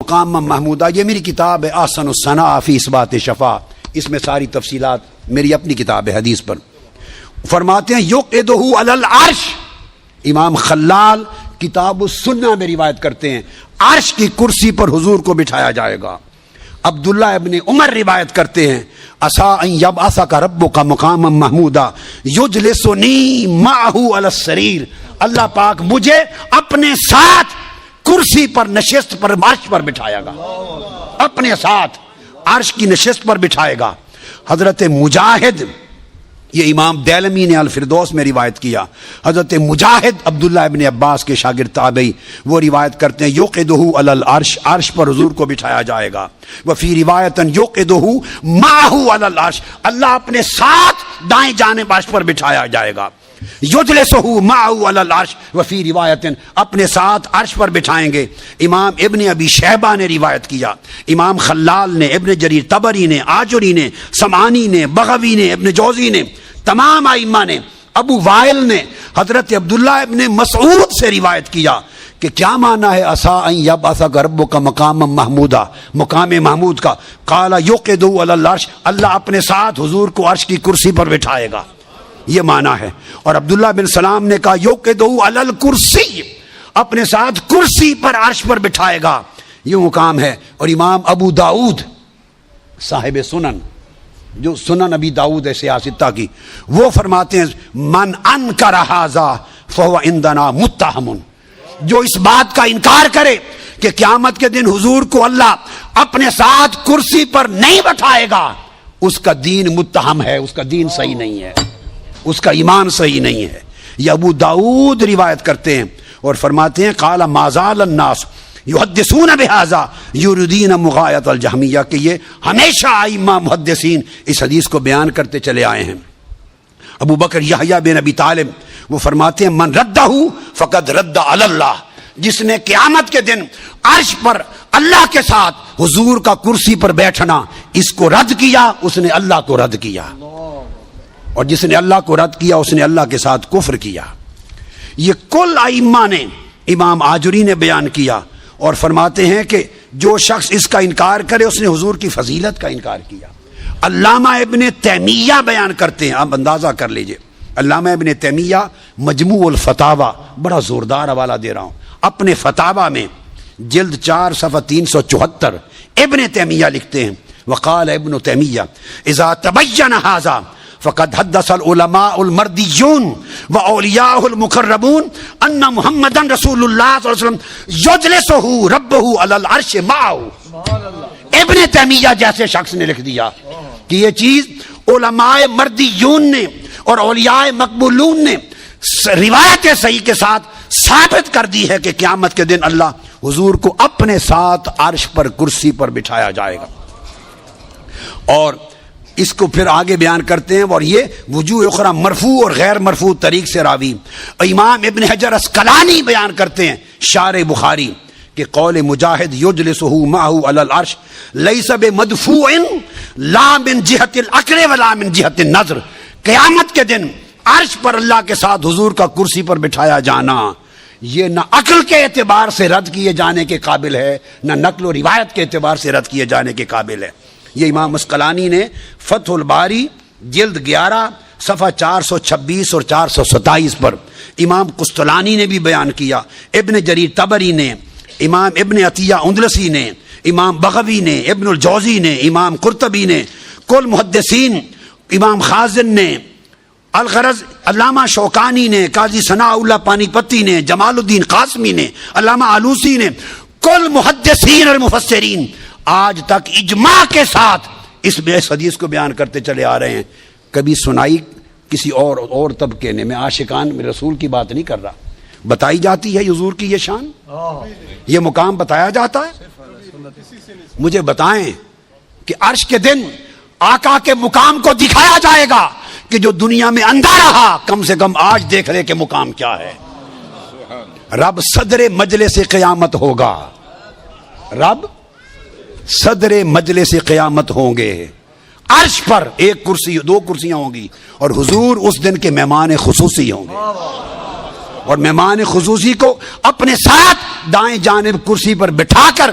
مقاما محمودا، یہ میری کتاب ہے احسن الثناء فی اثبات شفاء، اس میں ساری تفصیلات میری اپنی کتاب ہے حدیث پر۔ فرماتے ہیں یقعدہ علی العرش، امام خلال کتاب السنہ میں روایت کرتے ہیں عرش کی کرسی پر حضور کو بٹھایا جائے گا۔ عبداللہ ابن عمر روایت کرتے ہیں عسیٰ ان یبعثک ربک مقاما محمودا یجلسنی معہ علی السریر، اللہ پاک مجھے اپنے ساتھ کرسی پر نشست پر عرش پر بٹھائے گا، اپنے ساتھ عرش کی نشست پر بٹھائے گا۔ حضرت مجاہد، یہ امام دیلمی نے الفردوس میں روایت کیا، حضرت مجاہد عبداللہ ابن عباس کے شاگرد تابعی، وہ روایت کرتے ہیں یوقدہ علی العرش، عرش پر حضور کو بٹھایا جائے گا۔ وفی روایت یوقدہ معہ علی العرش، اللہ اپنے ساتھ دائیں جانب عرش پر بٹھایا جائے گا۔ یجلسہ معہ علی العرش، وفی روایت اپنے ساتھ عرش پر بٹھائیں گے۔ امام ابن ابی شیبہ نے روایت کیا، امام خلال نے، ابن جریر طبری نے، آجری نے، سمعانی نے، بغوی نے، ابن جوزی نے، تمام ائمہ نے، ابو وائل نے حضرت عبداللہ ابن مسعود سے روایت کیا کہ کیا معنی ہے عسیٰ ان یبعثک ربک مقاما محمودا، مقام محمود کا؟ قال یوقدہ علی العرش، اللہ اپنے ساتھ حضور کو عرش کی کرسی پر بٹھائے گا، یہ معنی ہے۔ اور عبداللہ بن سلام نے کہا یوقدہ علی الکرسی، اپنے ساتھ کرسی پر عرش پر بٹھائے گا، یہ مقام ہے۔ اور امام ابو داؤد صاحب سنن، جو سنن ابی داؤد ہے سیاستہ کی، وہ فرماتے ہیں من انکر ھذا فہو عندنا متہم، جو اس بات کا انکار کرے کہ قیامت کے دن حضور کو اللہ اپنے ساتھ کرسی پر نہیں بٹھائے گا، اس کا دین متہم ہے، اس کا دین صحیح نہیں ہے، اس کا ایمان صحیح نہیں ہے۔ یہ ابو داؤد روایت کرتے ہیں اور فرماتے ہیں قال ما زال الناس یحدثون بہذا یریدون مغایۃ الجہمیہ، کہ یہ ہمیشہ ائمہ محدثین اس حدیث کو بیان کرتے چلے آئے ہیں۔ ابو بکر یحییٰ بن ابی طالب وہ فرماتے ہیں من ردہ فقد رد علی اللہ، جس نے قیامت کے دن عرش پر اللہ کے ساتھ حضور کا کرسی پر بیٹھنا اس کو رد کیا، اس نے اللہ کو رد کیا، اور جس نے اللہ کو رد کیا اس نے اللہ کے ساتھ کفر کیا۔ یہ کل ائمہ نے، امام آجری نے بیان کیا اور فرماتے ہیں کہ جو شخص اس کا انکار کرے اس نے حضور کی فضیلت کا انکار کیا۔ علامہ ابن تیمیہ بیان کرتے ہیں، آپ اندازہ کر لیجئے، علامہ ابن تیمیہ مجموع الفتاوی، بڑا زوردار حوالہ دے رہا ہوں، اپنے فتاوی میں جلد 4 صفحہ 374 ابن تیمیہ لکھتے ہیں وقال ابن تیمیہ اذا تبین ھذا فقد حدث العلماء المردیون واولیاء المقربون ان محمدا رسول اللہ صلی اللہ علیہ وسلم یجلسہ ربہ علی العرش معہ۔ ابن تیمیہ جیسے شخص نے لکھ دیا کہ یہ چیز علماء مردیون نے اور اولیاء مقبولون نے روایت صحیح کے ساتھ ثابت کر دی ہے کہ قیامت کے دن اللہ حضور کو اپنے ساتھ عرش پر کرسی پر بٹھایا جائے گا۔ اور اس کو پھر آگے بیان کرتے ہیں، اور یہ وجوہ اخرى مرفوع اور غیر مرفوع طریق سے راوی۔ امام ابن حجر اسقلانی بیان کرتے ہیں شارح بخاری کہ قول مجاہد یجلسہ معہ علی العرش لیس بمدفوع لا من جہت العقل ولا من جہت النظر، قیامت کے دن عرش پر اللہ کے ساتھ حضور کا کرسی پر بٹھایا جانا یہ نہ عقل کے اعتبار سے رد کیے جانے کے قابل ہے، نہ نقل و روایت کے اعتبار سے رد کیے جانے کے قابل ہے۔ یہ امام اسقلانی نے فتح الباری جلد 11 صفحہ 426 اور 427 پر، امام قسطلانی نے بھی بیان کیا، ابن جریر طبری نے، امام ابن عطیہ اندلسی نے، امام بغوی نے، ابن الجوزی نے، امام قرطبی نے، کل محدثین، امام خازن نے، الغرض علامہ شوکانی نے، قاضی ثناء اللہ پانی پتی نے، جمال الدین قاسمی نے، علامہ آلوسی نے، کل محدثین اور مفسرین آج تک اجماع کے ساتھ اس حدیث کو بیان کرتے چلے آ رہے ہیں۔ کبھی سنائی کسی اور طبقے نے، میں عاشقان رسول کی بات نہیں کر رہا، بتائی جاتی ہے حضور کی یہ شان، یہ مقام بتایا جاتا ہے؟ مجھے بتائیں کہ عرش کے دن آقا کے مقام کو دکھایا جائے گا کہ جو دنیا میں اندھا رہا کم سے کم آج دیکھ لے کہ مقام کیا ہے۔ رب صدر مجلس قیامت ہوگا، رب صدر مجلس قیامت ہوں گے، عرش پر ایک کرسی 2 کرسیاں ہوں گی، اور حضور اس دن کے مہمان خصوصی ہوں گے، اور مہمان خصوصی کو اپنے ساتھ دائیں جانب کرسی پر بٹھا کر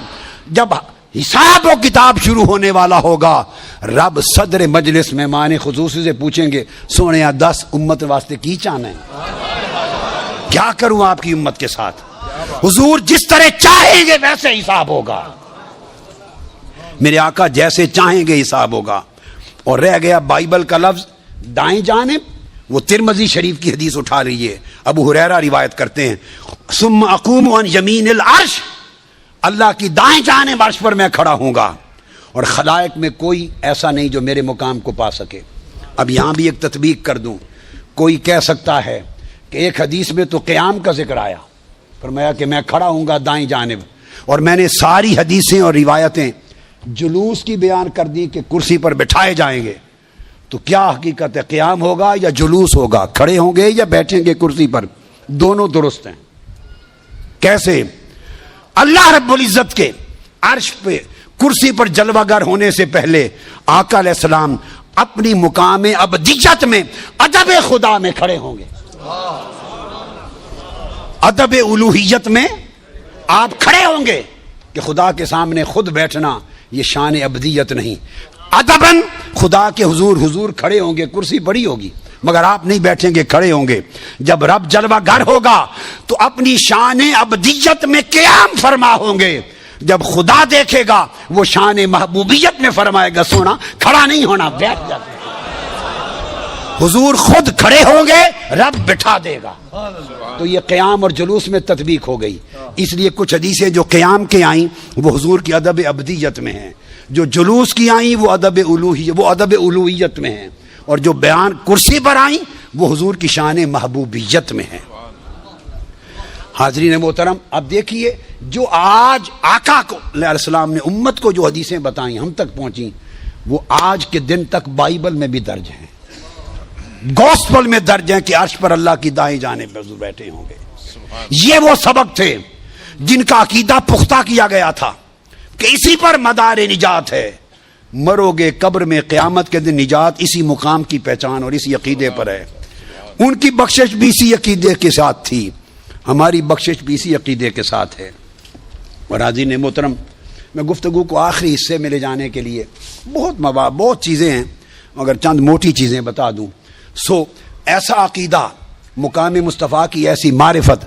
جب حساب و کتاب شروع ہونے والا ہوگا، رب صدر مجلس مہمان خصوصی سے پوچھیں گے، سونے 10 امت واسطے کی چاہنا ہے، کیا کروں آپ کی امت کے ساتھ؟ حضور جس طرح چاہیں گے ویسے حساب ہوگا، میرے آقا جیسے چاہیں گے حساب ہوگا۔ اور رہ گیا بائبل کا لفظ دائیں جانب، وہ ترمذی شریف کی حدیث اٹھا لیجیے، ابو ہریرہ روایت کرتے ہیں، ثم اقوم عن یمین العرش، اللہ کی دائیں جانب عرش پر میں کھڑا ہوں گا، اور خلائق میں کوئی ایسا نہیں جو میرے مقام کو پا سکے۔ اب یہاں بھی ایک تطبیق کر دوں، کوئی کہہ سکتا ہے کہ ایک حدیث میں تو قیام کا ذکر آیا، فرمایا کہ میں کھڑا ہوں گا دائیں جانب، اور میں نے ساری حدیثیں اور روایتیں جلوس کی بیان کر دی کہ کرسی پر بٹھائے جائیں گے، تو کیا حقیقت ہے، قیام ہوگا یا جلوس ہوگا، کھڑے ہوں گے یا بیٹھیں گے کرسی پر؟ دونوں درست ہیں۔ کیسے؟ اللہ رب العزت کے عرش پہ کرسی پر جلوہ گر ہونے سے پہلے آقا علیہ السلام اپنی مقام ابدیت میں ادب خدا میں کھڑے ہوں گے، ادب الوہیت میں آپ کھڑے ہوں گے کہ خدا کے سامنے خود بیٹھنا یہ شان ابدیت نہیں، ادباً خدا کے حضور کھڑے ہوں گے، کرسی پڑی ہوگی مگر آپ نہیں بیٹھیں گے، کھڑے ہوں گے۔ جب رب جلوہ گر ہوگا تو اپنی شان ابدیت میں قیام فرما ہوں گے، جب خدا دیکھے گا وہ شان محبوبیت میں فرمائے گا، سونا کھڑا نہیں ہونا، بیٹھ جا۔ حضور خود کھڑے ہوں گے، رب بٹھا دے گا۔ تو یہ قیام اور جلوس میں تطبیق ہو گئی۔ اس لیے کچھ حدیثیں جو قیام کے آئیں وہ حضور کی ادب ابدیت میں ہیں، جو جلوس کی آئیں وہ ادب الوہیت میں ہیں، اور جو بیان کرسی پر آئیں وہ حضور کی شان محبوبیت میں ہیں۔ حاضرین محترم، اب دیکھیے جو آج آقا کو علیہ السلام نے امت کو جو حدیثیں بتائیں ہم تک پہنچیں، وہ آج کے دن تک بائبل میں بھی درج ہیں، گوسپل میں درج ہیں کہ عرش پر اللہ کی دائیں جانب پہ حضور بیٹھے ہوں گے۔ یہ وہ سبق تھے جن کا عقیدہ پختہ کیا گیا تھا کہ اسی پر مدار نجات ہے، مرو گے قبر میں، قیامت کے دن نجات اسی مقام کی پہچان اور اسی عقیدے پر ہے۔ ان کی بخشش بھی اسی عقیدے کے ساتھ تھی، ہماری بخشش بھی اسی عقیدے کے ساتھ ہے۔ اور حاضرین محترم، میں گفتگو کو آخری حصے میں لے جانے کے لیے بہت چیزیں ہیں مگر چند موٹی چیزیں بتا دوں۔ ایسا عقیدہ، مقام مصطفیٰ کی ایسی معرفت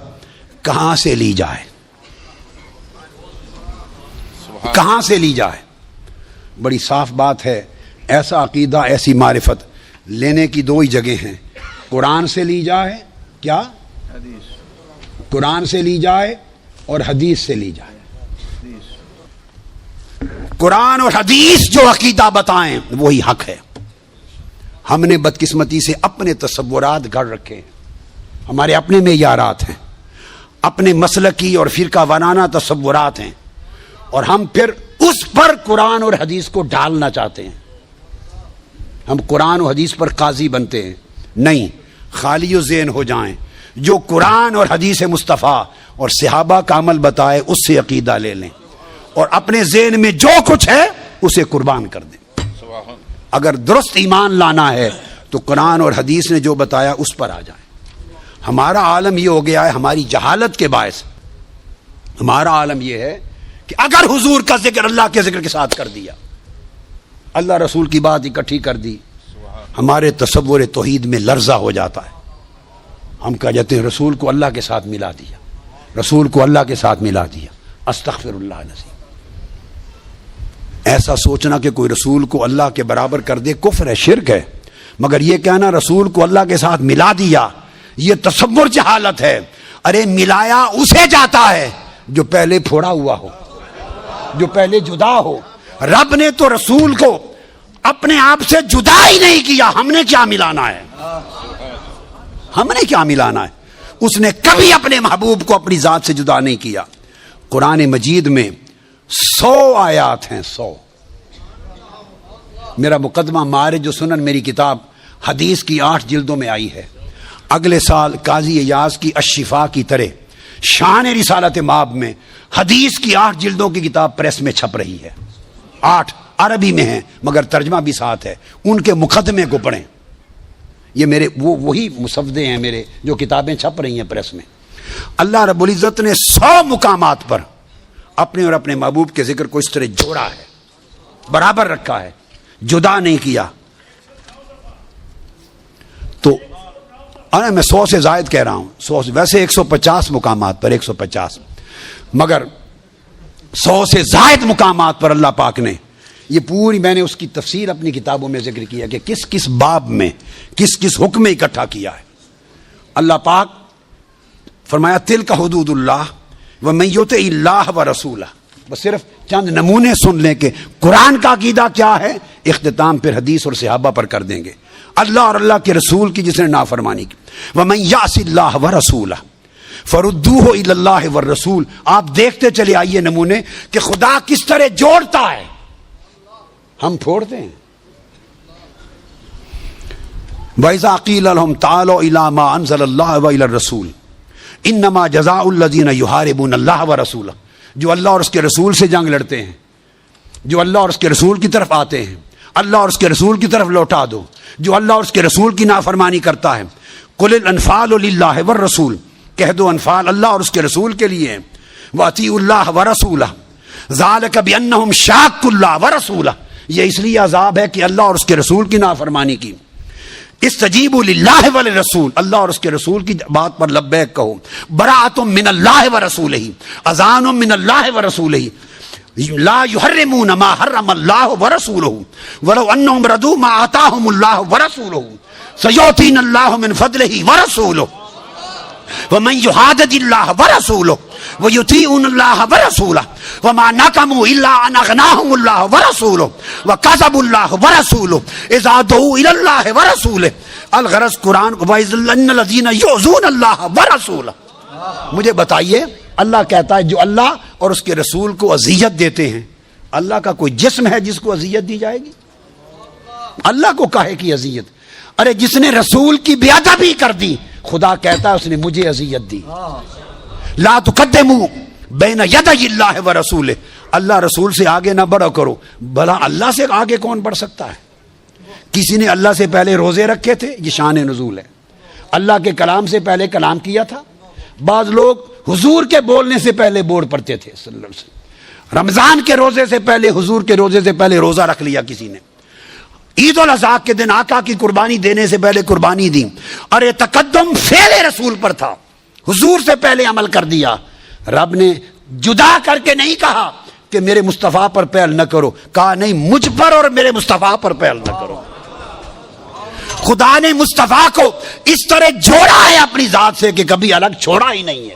کہاں سے لی جائے، کہاں سے لی جائے؟ بڑی صاف بات ہے، ایسا عقیدہ، ایسی معرفت لینے کی دو ہی جگہ ہیں، قرآن سے لی جائے، کیا؟ قرآن سے لی جائے اور حدیث سے لی جائے۔ قرآن اور حدیث جو عقیدہ بتائیں وہی حق ہے۔ ہم نے بدقسمتی سے اپنے تصورات گھڑ رکھے ہیں، ہمارے اپنے معیارات ہیں، اپنے مسلکی اور فرقہ وارانہ تصورات ہیں، اور ہم پھر اس پر قرآن اور حدیث کو ڈالنا چاہتے ہیں۔ ہم قرآن و حدیث پر قاضی بنتے ہیں، نہیں، خالی و ذہن ہو جائیں، جو قرآن اور حدیث مصطفیٰ اور صحابہ کا عمل بتائے اس سے عقیدہ لے لیں، اور اپنے ذہن میں جو کچھ ہے اسے قربان کر دیں۔ اگر درست ایمان لانا ہے تو قرآن اور حدیث نے جو بتایا اس پر آ جائیں۔ ہمارا عالم یہ ہو گیا ہے، ہماری جہالت کے باعث ہمارا عالم یہ ہے کہ اگر حضور کا ذکر اللہ کے ذکر کے ساتھ کر دیا، اللہ رسول کی بات اکٹھی کر دی، ہمارے تصور توحید میں لرزہ ہو جاتا ہے۔ ہم کہہ جاتے ہیں رسول کو اللہ کے ساتھ ملا دیا، رسول کو اللہ کے ساتھ ملا دیا، استغفر اللہ العظیم۔ ایسا سوچنا کہ کوئی رسول کو اللہ کے برابر کر دے کفر ہے، شرک ہے، مگر یہ کہنا رسول کو اللہ کے ساتھ ملا دیا یہ تصور جہالت ہے۔ ارے ملایا اسے جاتا ہے جو پہلے پھوڑا ہوا ہو، جو پہلے جدا ہو۔ رب نے تو رسول کو اپنے آپ سے جدا ہی نہیں کیا، ہم نے کیا ملانا ہے؟ ہم نے کیا ملانا ہے؟ اس نے کبھی اپنے محبوب کو اپنی ذات سے جدا نہیں کیا۔ قرآن مجید میں 100 آیات ہیں، 100۔ میرا مقدمہ معارج و سنن میری کتاب حدیث کی 8 جلدوں میں آئی ہے۔ اگلے سال قاضی ایاز کی الشفاء کی طرح شان رسالت مآب میں حدیث کی 8 جلدوں کی کتاب پریس میں چھپ رہی ہے، 8 عربی میں ہیں مگر ترجمہ بھی ساتھ ہے۔ ان کے مقدمے کو پڑھیں، یہ میرے وہی مصفدے ہیں میرے جو کتابیں چھپ رہی ہیں پریس میں۔ اللہ رب العزت نے 100 مقامات پر اپنے اور اپنے محبوب کے ذکر کو اس طرح جوڑا ہے، برابر رکھا ہے، جدا نہیں کیا. تو میں 100 سے زائد کہہ رہا ہوں، 100 سے، ویسے 150 مقامات پر 150، مگر 100 سے زائد مقامات پر اللہ پاک نے یہ پوری، میں نے اس کی تفسیر اپنی کتابوں میں ذکر کیا کہ کس کس باب میں کس کس حکم میں اکٹھا کیا ہے. اللہ پاک فرمایا تلک حدود اللہ ومن یطع اللہ ورسولہ. بس صرف چند نمونے سن لیں کہ قرآن کا عقیدہ کیا ہے، اختتام پھر حدیث اور صحابہ پر کر دیں گے. اللہ اور اللہ کے رسول کی جس نے نافرمانی کی، ومن یعص اللہ ورسولہ فردوہ الی اللہ والرسول. آپ دیکھتے چلے آئیے نمونے کہ خدا کس طرح جوڑتا ہے، ہم پھوڑتے ہیں. وَإِذَا قِيلَ لَهُمْ تَعَالَوْا إِلَىٰ مَا أَنزَلَ اللَّهُ وَإِلَى الرَّسُولِ إِنَّمَا جَزَاءُ الَّذِينَ يُحَارِبُونَ اللَّهَ وَرَسُولَهُ. جو اللہ اور اس کے رسول سے جنگ لڑتے ہیں، جو اللہ اور اس کے رسول کی طرف آتے ہیں، اللہ اور اس کے رسول کی طرف لوٹا دو. جو اللہ اور اس کے رسول کی نافرمانی کرتا ہے، قُلِ الْأَنفَالُ لِلَّهِ وَالرَّسُولِ، کہہ دو انفال اللہ اور اس کے رسول کے لیے ہیں. وَأَطِیعُوا اللَّهَ وَرَسُولَهُ ذَلِکَ بِأَنَّهُمْ شَاقُّوا اللَّهَ وَرَسُولَهُ. یہ اس لیے عذاب ہے کہ اللہ اور اس کے رسول کی نافرمانی کی. استجیبوا للہ وللرسول، اللہ اور اس کے رسول کی بات پر لبیک کہو. براءۃ من اللہ ورسولہ، اذان من اللہ ورسولہ. لا یحرمون ما حرم اللہ ورسولہ ولو انہم ردوا ما آتاہم اللہ ورسولہ سیؤتین اللہ من فضلہ ورسولہ. ومن یحادد اللہ ورسولہ ویطیعون اللہ ورسولہ وما نقموا الا ان اغناہم اللہ ورسولہ وکذبوا اللہ ورسولہ اذا دعوا الی اللہ ورسولہ. الغرض قرآن وَإِذَنَّ الَّذِينَ يُؤْذُونَ اللَّهَ وَرَسُولَهُ. مجھے بتائیے، اللہ کہتا ہے جو اللہ اور اس کے رسول کو اذیت دیتے ہیں، اللہ کا کوئی جسم ہے جس کو اذیت دی جائے گی؟ اللہ کو کاہے کی اذیت؟ ارے جس نے رسول کی بے ادبی کر دی، خدا کہتا ہے اس نے مجھے اذیت دی. لا تقدموا بین یدی اللہ ورسولہ. اللہ رسول سے آگے نہ بڑھا کرو. بھلا اللہ سے آگے کون بڑھ سکتا ہے؟ کسی نے اللہ سے پہلے روزے رکھے تھے، یہ شان نزول ہے. اللہ کے کلام سے پہلے کلام کیا تھا. بعض لوگ حضور کے بولنے سے پہلے بورڈ پڑھتے تھے صلی اللہ علیہ وسلم. رمضان کے روزے سے پہلے، حضور کے روزے سے پہلے روزہ رکھ لیا کسی نے. عید الاضحیٰ کے دن آقا کی قربانی دینے سے پہلے قربانی دی. ارے تقدم فعل رسول پر تھا، حضور سے پہلے عمل کر دیا. رب نے جدا کر کے نہیں کہا کہ میرے مصطفیٰ پر پہل نہ کرو، کہا نہیں مجھ پر اور میرے مصطفیٰ پر پہل نہ کرو. خدا نے مصطفیٰ کو اس طرح جوڑا ہے اپنی ذات سے کہ کبھی الگ چھوڑا ہی نہیں ہے.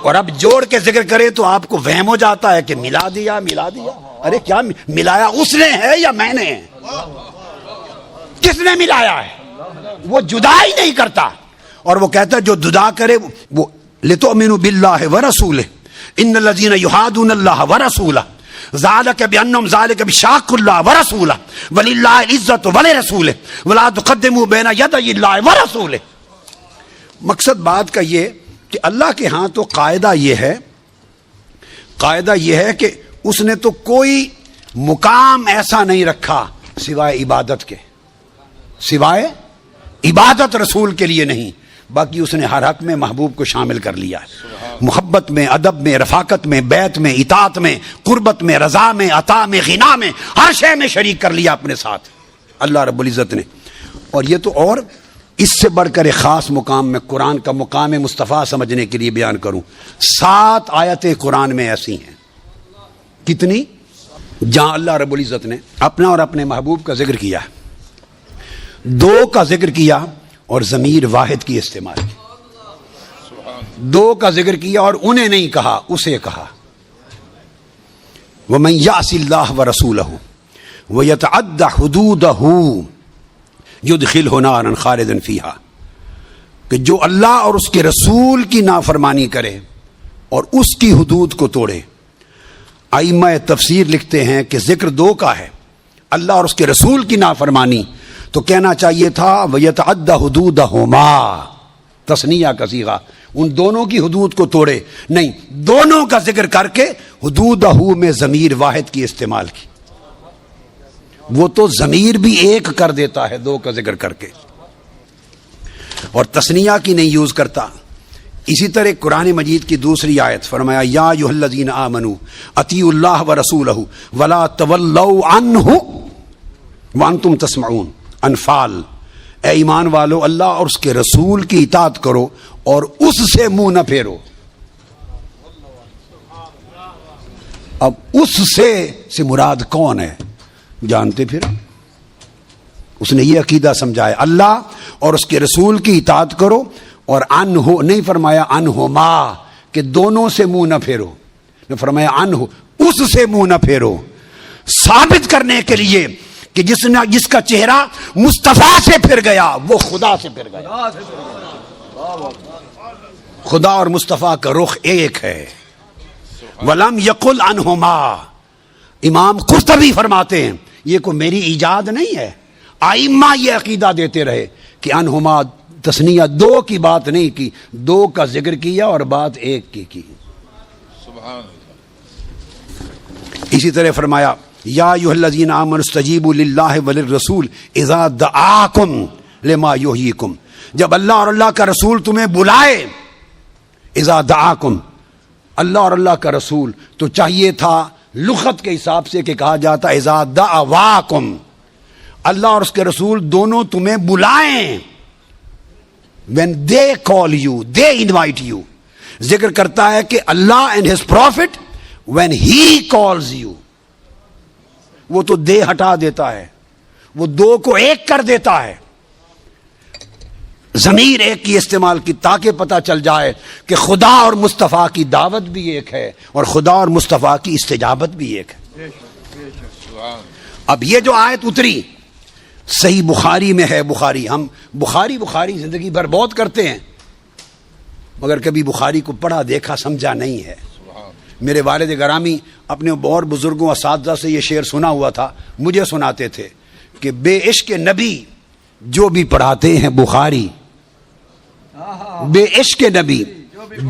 اور اب جوڑ کے ذکر کرے تو آپ کو وہم ہو جاتا ہے کہ ملا دیا ملا دیا. ارے کیا ملایا اس نے ہے یا میں نے؟ کس نے ملایا ہے؟ وہ جدا ہی نہیں کرتا. اور وہ کہتا ہے جو جدا کرے وہ لتؤمنوا باللہ ورسولہ ان الذین یحادون اللہ ورسولہ ذالک بانہم ذالک بشاق اللہ ورسولہ وللہ العزت ولرسولہ ولا تقدموا بین یدی اللہ ورسولہ. مقصد بات کا یہ کہ اللہ کے ہاں تو قاعدہ یہ ہے کہ اس نے تو کوئی مقام ایسا نہیں رکھا سوائے عبادت کے، سوائے عبادت رسول کے لیے نہیں. باقی اس نے ہر حق میں محبوب کو شامل کر لیا ہے. محبت میں، ادب میں، رفاقت میں، بیعت میں، اطاعت میں، قربت میں، رضا میں، عطا میں، غنا میں، ہر شے میں شریک کر لیا اپنے ساتھ اللہ رب العزت نے. اور یہ تو اور اس سے بڑھ کر ایک خاص مقام میں قرآن کا مقام مصطفیٰ سمجھنے کے لیے بیان کروں. 7 آیتیں قرآن میں ایسی ہیں. کتنی؟ جہاں اللہ رب العزت نے اپنا اور اپنے محبوب کا ذکر کیا، 2 کا ذکر کیا اور ضمیر واحد کی استعمال کی. 2 کا ذکر کیا اور انہیں نہیں کہا، اسے کہا. وَمَن يَعْصِ اللَّهَ وَرَسُولَهُ وَيَتَعَدَّ حُدُودَهُ يُدْخِلْهُ نَارًا خَالِدًا فِيهَا. کہ جو اللہ اور اس کے رسول کی نافرمانی کرے اور اس کی حدود کو توڑے. ائمہ تفسیر لکھتے ہیں کہ ذکر 2 کا ہے، اللہ اور اس کے رسول کی نافرمانی، تو کہنا چاہیے تھا وَيَتَعَدَّ حُدُودَهُمَا، تثنیہ کا صیغہ، ان دونوں کی حدود کو توڑے. نہیں، دونوں کا ذکر کر کے حدودہ میں ضمیر واحد کی استعمال کی. وہ تو ضمیر بھی ایک کر دیتا ہے 2 کا ذکر کر کے، اور تثنیہ کی نہیں یوز کرتا. اسی طرح قرآن مجید کی دوسری آیت فرمایا یا ایھا الذین آمنوا اطیعوا اللہ ورسولہ ولا تولوا عنہ وانتم تسمعون۔ انفال، اے ایمان والو اللہ اور اس کے رسول کی اطاعت کرو اور اس سے منہ نہ پھیرو۔ اب اس سے مراد کون ہے؟ جانتے پھر اس نے یہ عقیدہ سمجھایا اللہ اور اس کے رسول کی اطاعت کرو، اور انہو نہیں فرمایا انہما کہ دونوں سے منہ نہ پھیرو، نے فرمایا انہو اس سے منہ نہ پھیرو، ثابت کرنے کے لیے کہ جس کا چہرہ مصطفیٰ سے پھر گیا وہ خدا سے پھر گیا۔ خدا اور مصطفیٰ کا رخ ایک ہے۔ ولم یقل عنہما، امام قرطبی فرماتے ہیں یہ کوئی میری ایجاد نہیں ہے، ائمہ یہ عقیدہ دیتے رہے کہ انہما تثنیہ دو کی بات نہیں کی، دو کا ذکر کیا اور بات ایک کی۔ سبحان اسی طرح فرمایا یا ایھا الذین آمنوا استجیبوا للہ وللرسول اذا دعاکم لما یحییکم، جب اللہ اور اللہ کا رسول تمہیں بلائے، اذا دعاکم، اللہ اور اللہ کا رسول تو چاہیے تھا لغت کے حساب سے کہ کہا جاتا اذا دعواکم، اللہ اور اس کے رسول دونوں تمہیں بلائیں۔ when they call you, they invite you، ذکر کرتا ہے کہ اللہ and his prophet when he calls you، وہ تو دے ہٹا دیتا ہے، وہ دو کو ایک کر دیتا ہے، ضمیر ایک کی استعمال کی تاکہ پتہ چل جائے کہ خدا اور مصطفیٰ کی دعوت بھی ایک ہے اور خدا اور مصطفیٰ کی استجابت بھی ایک ہے۔ اب یہ جو آیت اتری صحیح بخاری میں ہے، بخاری ہم بخاری زندگی بھر بہت کرتے ہیں مگر کبھی بخاری کو پڑھا دیکھا سمجھا نہیں ہے۔ میرے والد گرامی اپنے اور بزرگوں اساتذہ سے یہ شعر سنا ہوا تھا، مجھے سناتے تھے کہ بے عشق نبی جو بھی پڑھاتے ہیں بخاری، بے عشق نبی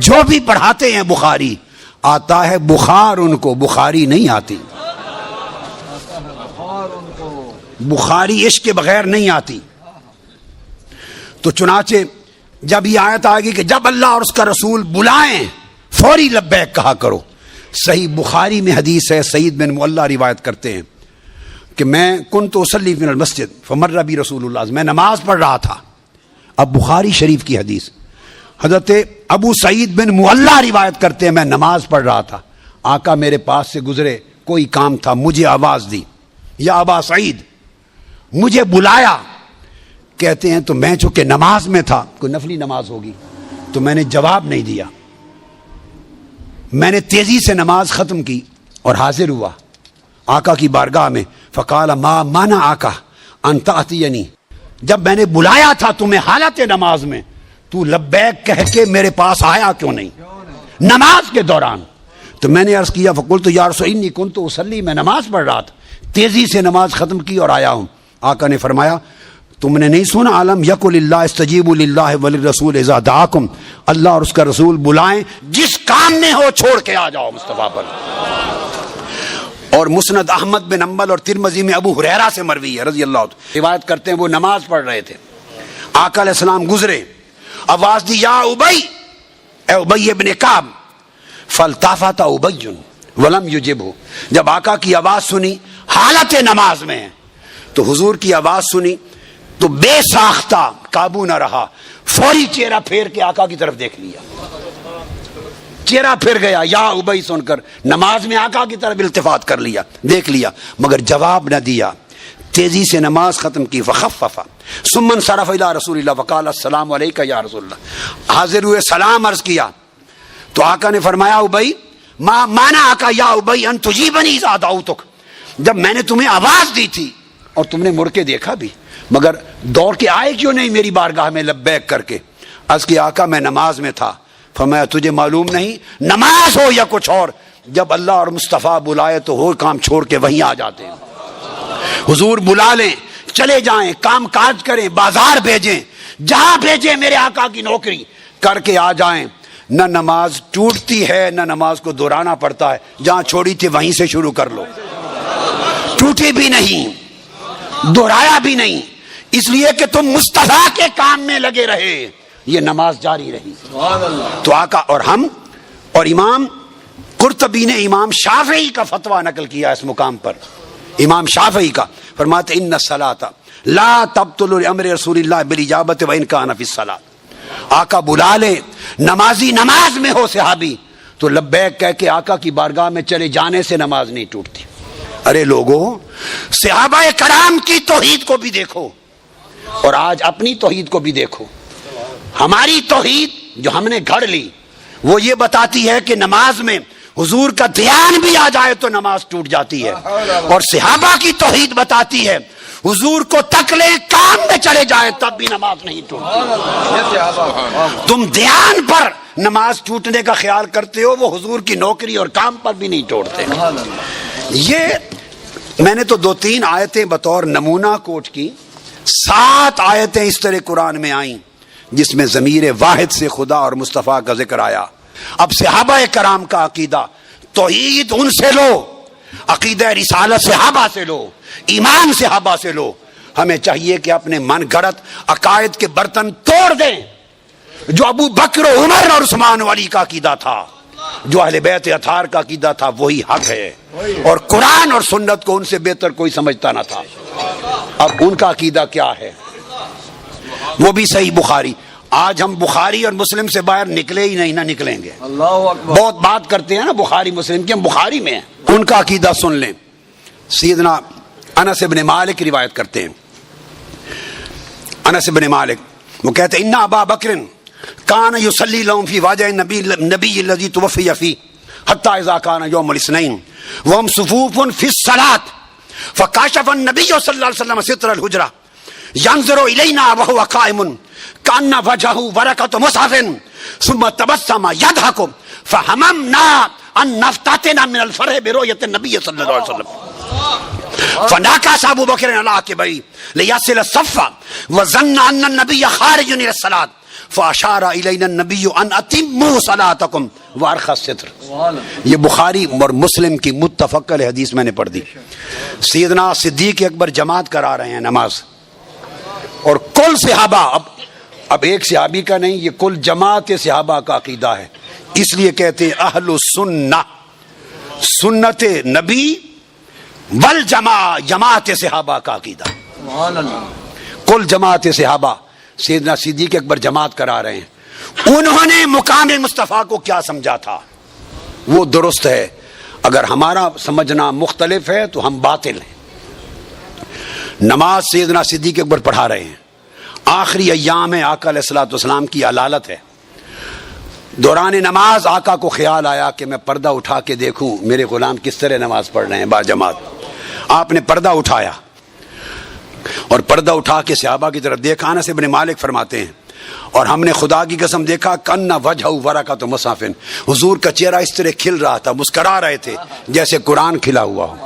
جو بھی پڑھاتے ہیں بخاری، آتا ہے بخار ان کو، بخاری نہیں آتی، بخاری عشق کے بغیر نہیں آتی۔ تو چنانچہ جب یہ آیت آئے گی کہ جب اللہ اور اس کا رسول بلائیں فوری لبیک کہا کرو۔ صحیح بخاری میں حدیث ہے، سعید بن معلہ روایت کرتے ہیں کہ میں کنت اصلی فی المسجد فمر بی رسول اللہ، میں نماز پڑھ رہا تھا۔ اب بخاری شریف کی حدیث، حضرت ابو سعید بن معلہ روایت کرتے ہیں میں نماز پڑھ رہا تھا، آقا میرے پاس سے گزرے، کوئی کام تھا، مجھے آواز دی یا ابا سعید، مجھے بلایا، کہتے ہیں تو میں چونکہ نماز میں تھا، کوئی نفلی نماز ہوگی، تو میں نے جواب نہیں دیا، میں نے تیزی سے نماز ختم کی اور حاضر ہوا آقا کی بارگاہ میں، فقال ما مانا آقا ان تأتینی، جب میں نے بلایا تھا تمہیں حالت نماز میں، تو لبیک کہہ کے میرے پاس آیا کیوں نہیں نماز کے دوران؟ تو میں نے عرض کیا فقلت یا رسول انی کنت اصلی، میں نماز پڑھ رہا تھا، تیزی سے نماز ختم کی اور آیا ہوں۔ آقا نے فرمایا تم نے نہیں سنا عالم یقل اللہ استجیبوا للہ وللرسول اذا دعاکم، اللہ اور اس کا رسول بلائیں، جس کام میں ہو چھوڑ کے آ جاؤ مصطفیٰ پر۔ اور مسند احمد بن حنبل اور ترمذی میں ابو ہریرہ سے مروی ہے رضی اللہ عنہ، روایت کرتے ہیں وہ نماز پڑھ رہے تھے، آقا علیہ السلام گزرے، آواز دی یا ابی، اے ابی ابن کعب، فالتفت ابی ولم یجبہ، جب آقا کی آواز سنی حالت نماز میں ہے تو حضور کی آواز سنی تو بے ساختہ قابو نہ رہا، فوری چہرہ پھیر کے آقا کی طرف دیکھ لیا، چہرہ پھر گیا یا ابی سن کر، نماز میں آقا کی طرف التفات کر لیا، دیکھ لیا مگر جواب نہ دیا، تیزی سے نماز ختم کی، فخفف ثم انصرف الی رسول اللہ فقال السلام علیک یا رسول اللہ، حاضر ہوئے سلام عرض کیا تو آقا نے فرمایا ابی ما مانا آقا یا ابی ان تجیبنی اذا دعوتک، جب میں نے تمہیں آواز دی تھی اور تم نے مڑ کے دیکھا بھی مگر دوڑ کے آئے کیوں نہیں میری بارگاہ میں لبیک کر کے؟ عرض کی آقا میں نماز میں تھا۔ فرمایا تجھے معلوم نہیں نماز ہو یا کچھ اور، جب اللہ اور مصطفیٰ بلائے تو وہ کام چھوڑ کے وہیں آ جاتے ہیں، حضور بلا لیں چلے جائیں، کام کاج کریں، بازار بھیجیں، جہاں بھیجیں میرے آقا کی نوکری کر کے آ جائیں، نہ نماز ٹوٹتی ہے نہ نماز کو دہرانا پڑتا ہے، جہاں چھوڑی تھی وہیں سے شروع کر لو، ٹوٹی بھی نہیں دہرایا بھی نہیں، اس لیے کہ تم مصطفیٰ کے کام میں لگے رہے، یہ نماز جاری رہی. تو آقا اور ہم اور امام قرطبی نے امام شافعی کا فتویٰ نقل کیا اس مقام پر. امام شافعی کا فرماتے ان الصلاۃ لا تبطل امر رسول اللہ بالاجابۃ وان کان فی الصلاۃ. آقا بلا لے نمازی نماز میں ہو صحابی تو لبیک کہہ کے آقا کی بارگاہ میں چلے جانے سے نماز نہیں ٹوٹتی. ارے لوگوں صحابہ کرام کی توحید کو بھی دیکھو اور آج اپنی توحید کو بھی دیکھو. ہماری توحید جو ہم نے گھڑ لی وہ یہ بتاتی ہے کہ نماز میں حضور کا دھیان بھی آ جائے تو نماز ٹوٹ جاتی ہے, اور صحابہ کی توحید بتاتی ہے حضور کو تکلے کام میں چلے جائیں تب بھی نماز نہیں ٹوٹتی. تم دھیان پر نماز ٹوٹنے کا خیال کرتے ہو, وہ حضور کی نوکری اور کام پر بھی نہیں توڑتے. یہ میں نے تو 2-3 آیتیں بطور نمونہ کوٹ کی, 7 آیتیں اس طرح قرآن میں آئیں جس میں ضمیر واحد سے خدا اور مصطفیٰ کا ذکر آیا. اب صحابہ کرام کا عقیدہ توحید ان سے لو, عقیدہ رسالت صحابہ سے لو, ایمان صحابہ سے لو. ہمیں چاہیے کہ اپنے من گھڑت عقائد کے برتن توڑ دیں. جو ابو بکر و عمر اور عثمان و علی کا عقیدہ تھا, جو اہل بیت اطہار کا عقیدہ تھا, وہی حق ہے, اور قرآن اور سنت کو ان سے بہتر کوئی سمجھتا نہ تھا. اب ان کا عقیدہ کیا ہے وہ بھی صحیح بخاری. آج ہم بخاری اور مسلم سے باہر نکلے ہی نہیں, نہ نکلیں گے. بہت بات کرتے ہیں نا بخاری مسلم کی, ہم بخاری میں ہیں. ان کا عقیدہ سن لیں. سیدنا انس بن مالک روایت کرتے ہیں. انس بن مالک وہ کہتے ہیں ان ابا بکر کان یصلی لهم فی واجہ النبی الذی توفی فیہ حتی اذا کان یوم الاثنین وهم صفوف فی الصلاۃ فکاشف النبی صلی اللہ علیہ وسلم ستر الحجرہ ينظر إلينا وهو قائم كأن وجهه ورقة مصحف ثم تبسم يضحك فهممنا أن نفتتن من الفرح برؤية النبي صلى الله عليه وسلم فناكس أبو بكر على عقبيه ليصل الصف وظن أن النبي خارج إلى الصلاة فأشار إلينا النبي أن أتموا صلاتكم وأرخى الستر. یہ بخاری اور مسلم کی متفق علیہ حدیث میں نے پڑھ دی. سیدنا صدیق اکبر جماعت کرا رہے ہیں نماز, اور کل صحابہ, اب ایک صحابی کا نہیں, یہ کل جماعت صحابہ کا عقیدہ ہے. اس لیے کہتے ہیں اہل السنہ, سنت نبی والجماع, جماعت صحابہ کا عقیدہ. کل جماعت صحابہ سیدنا صدیق اکبر جماعت کرا رہے ہیں. انہوں نے مقام مصطفیٰ کو کیا سمجھا تھا وہ درست ہے. اگر ہمارا سمجھنا مختلف ہے تو ہم باطل ہیں. نماز سیدنا صدیق اکبر پڑھا رہے ہیں, آخری ایام ہے, آقا علیہ الصلوۃ والسلام کی علالت ہے. دوران نماز آقا کو خیال آیا کہ میں پردہ اٹھا کے دیکھوں میرے غلام کس طرح نماز پڑھ رہے ہیں با جماعت. آپ نے پردہ اٹھایا اور پردہ اٹھا کے صحابہ کی طرف دیکھا. انس بن مالک فرماتے ہیں اور ہم نے خدا کی قسم دیکھا کن وجہ ورقۃ مصحف, حضور کا چہرہ اس طرح کھل رہا تھا, مسکرا رہے تھے جیسے قرآن کھلا ہوا ہو.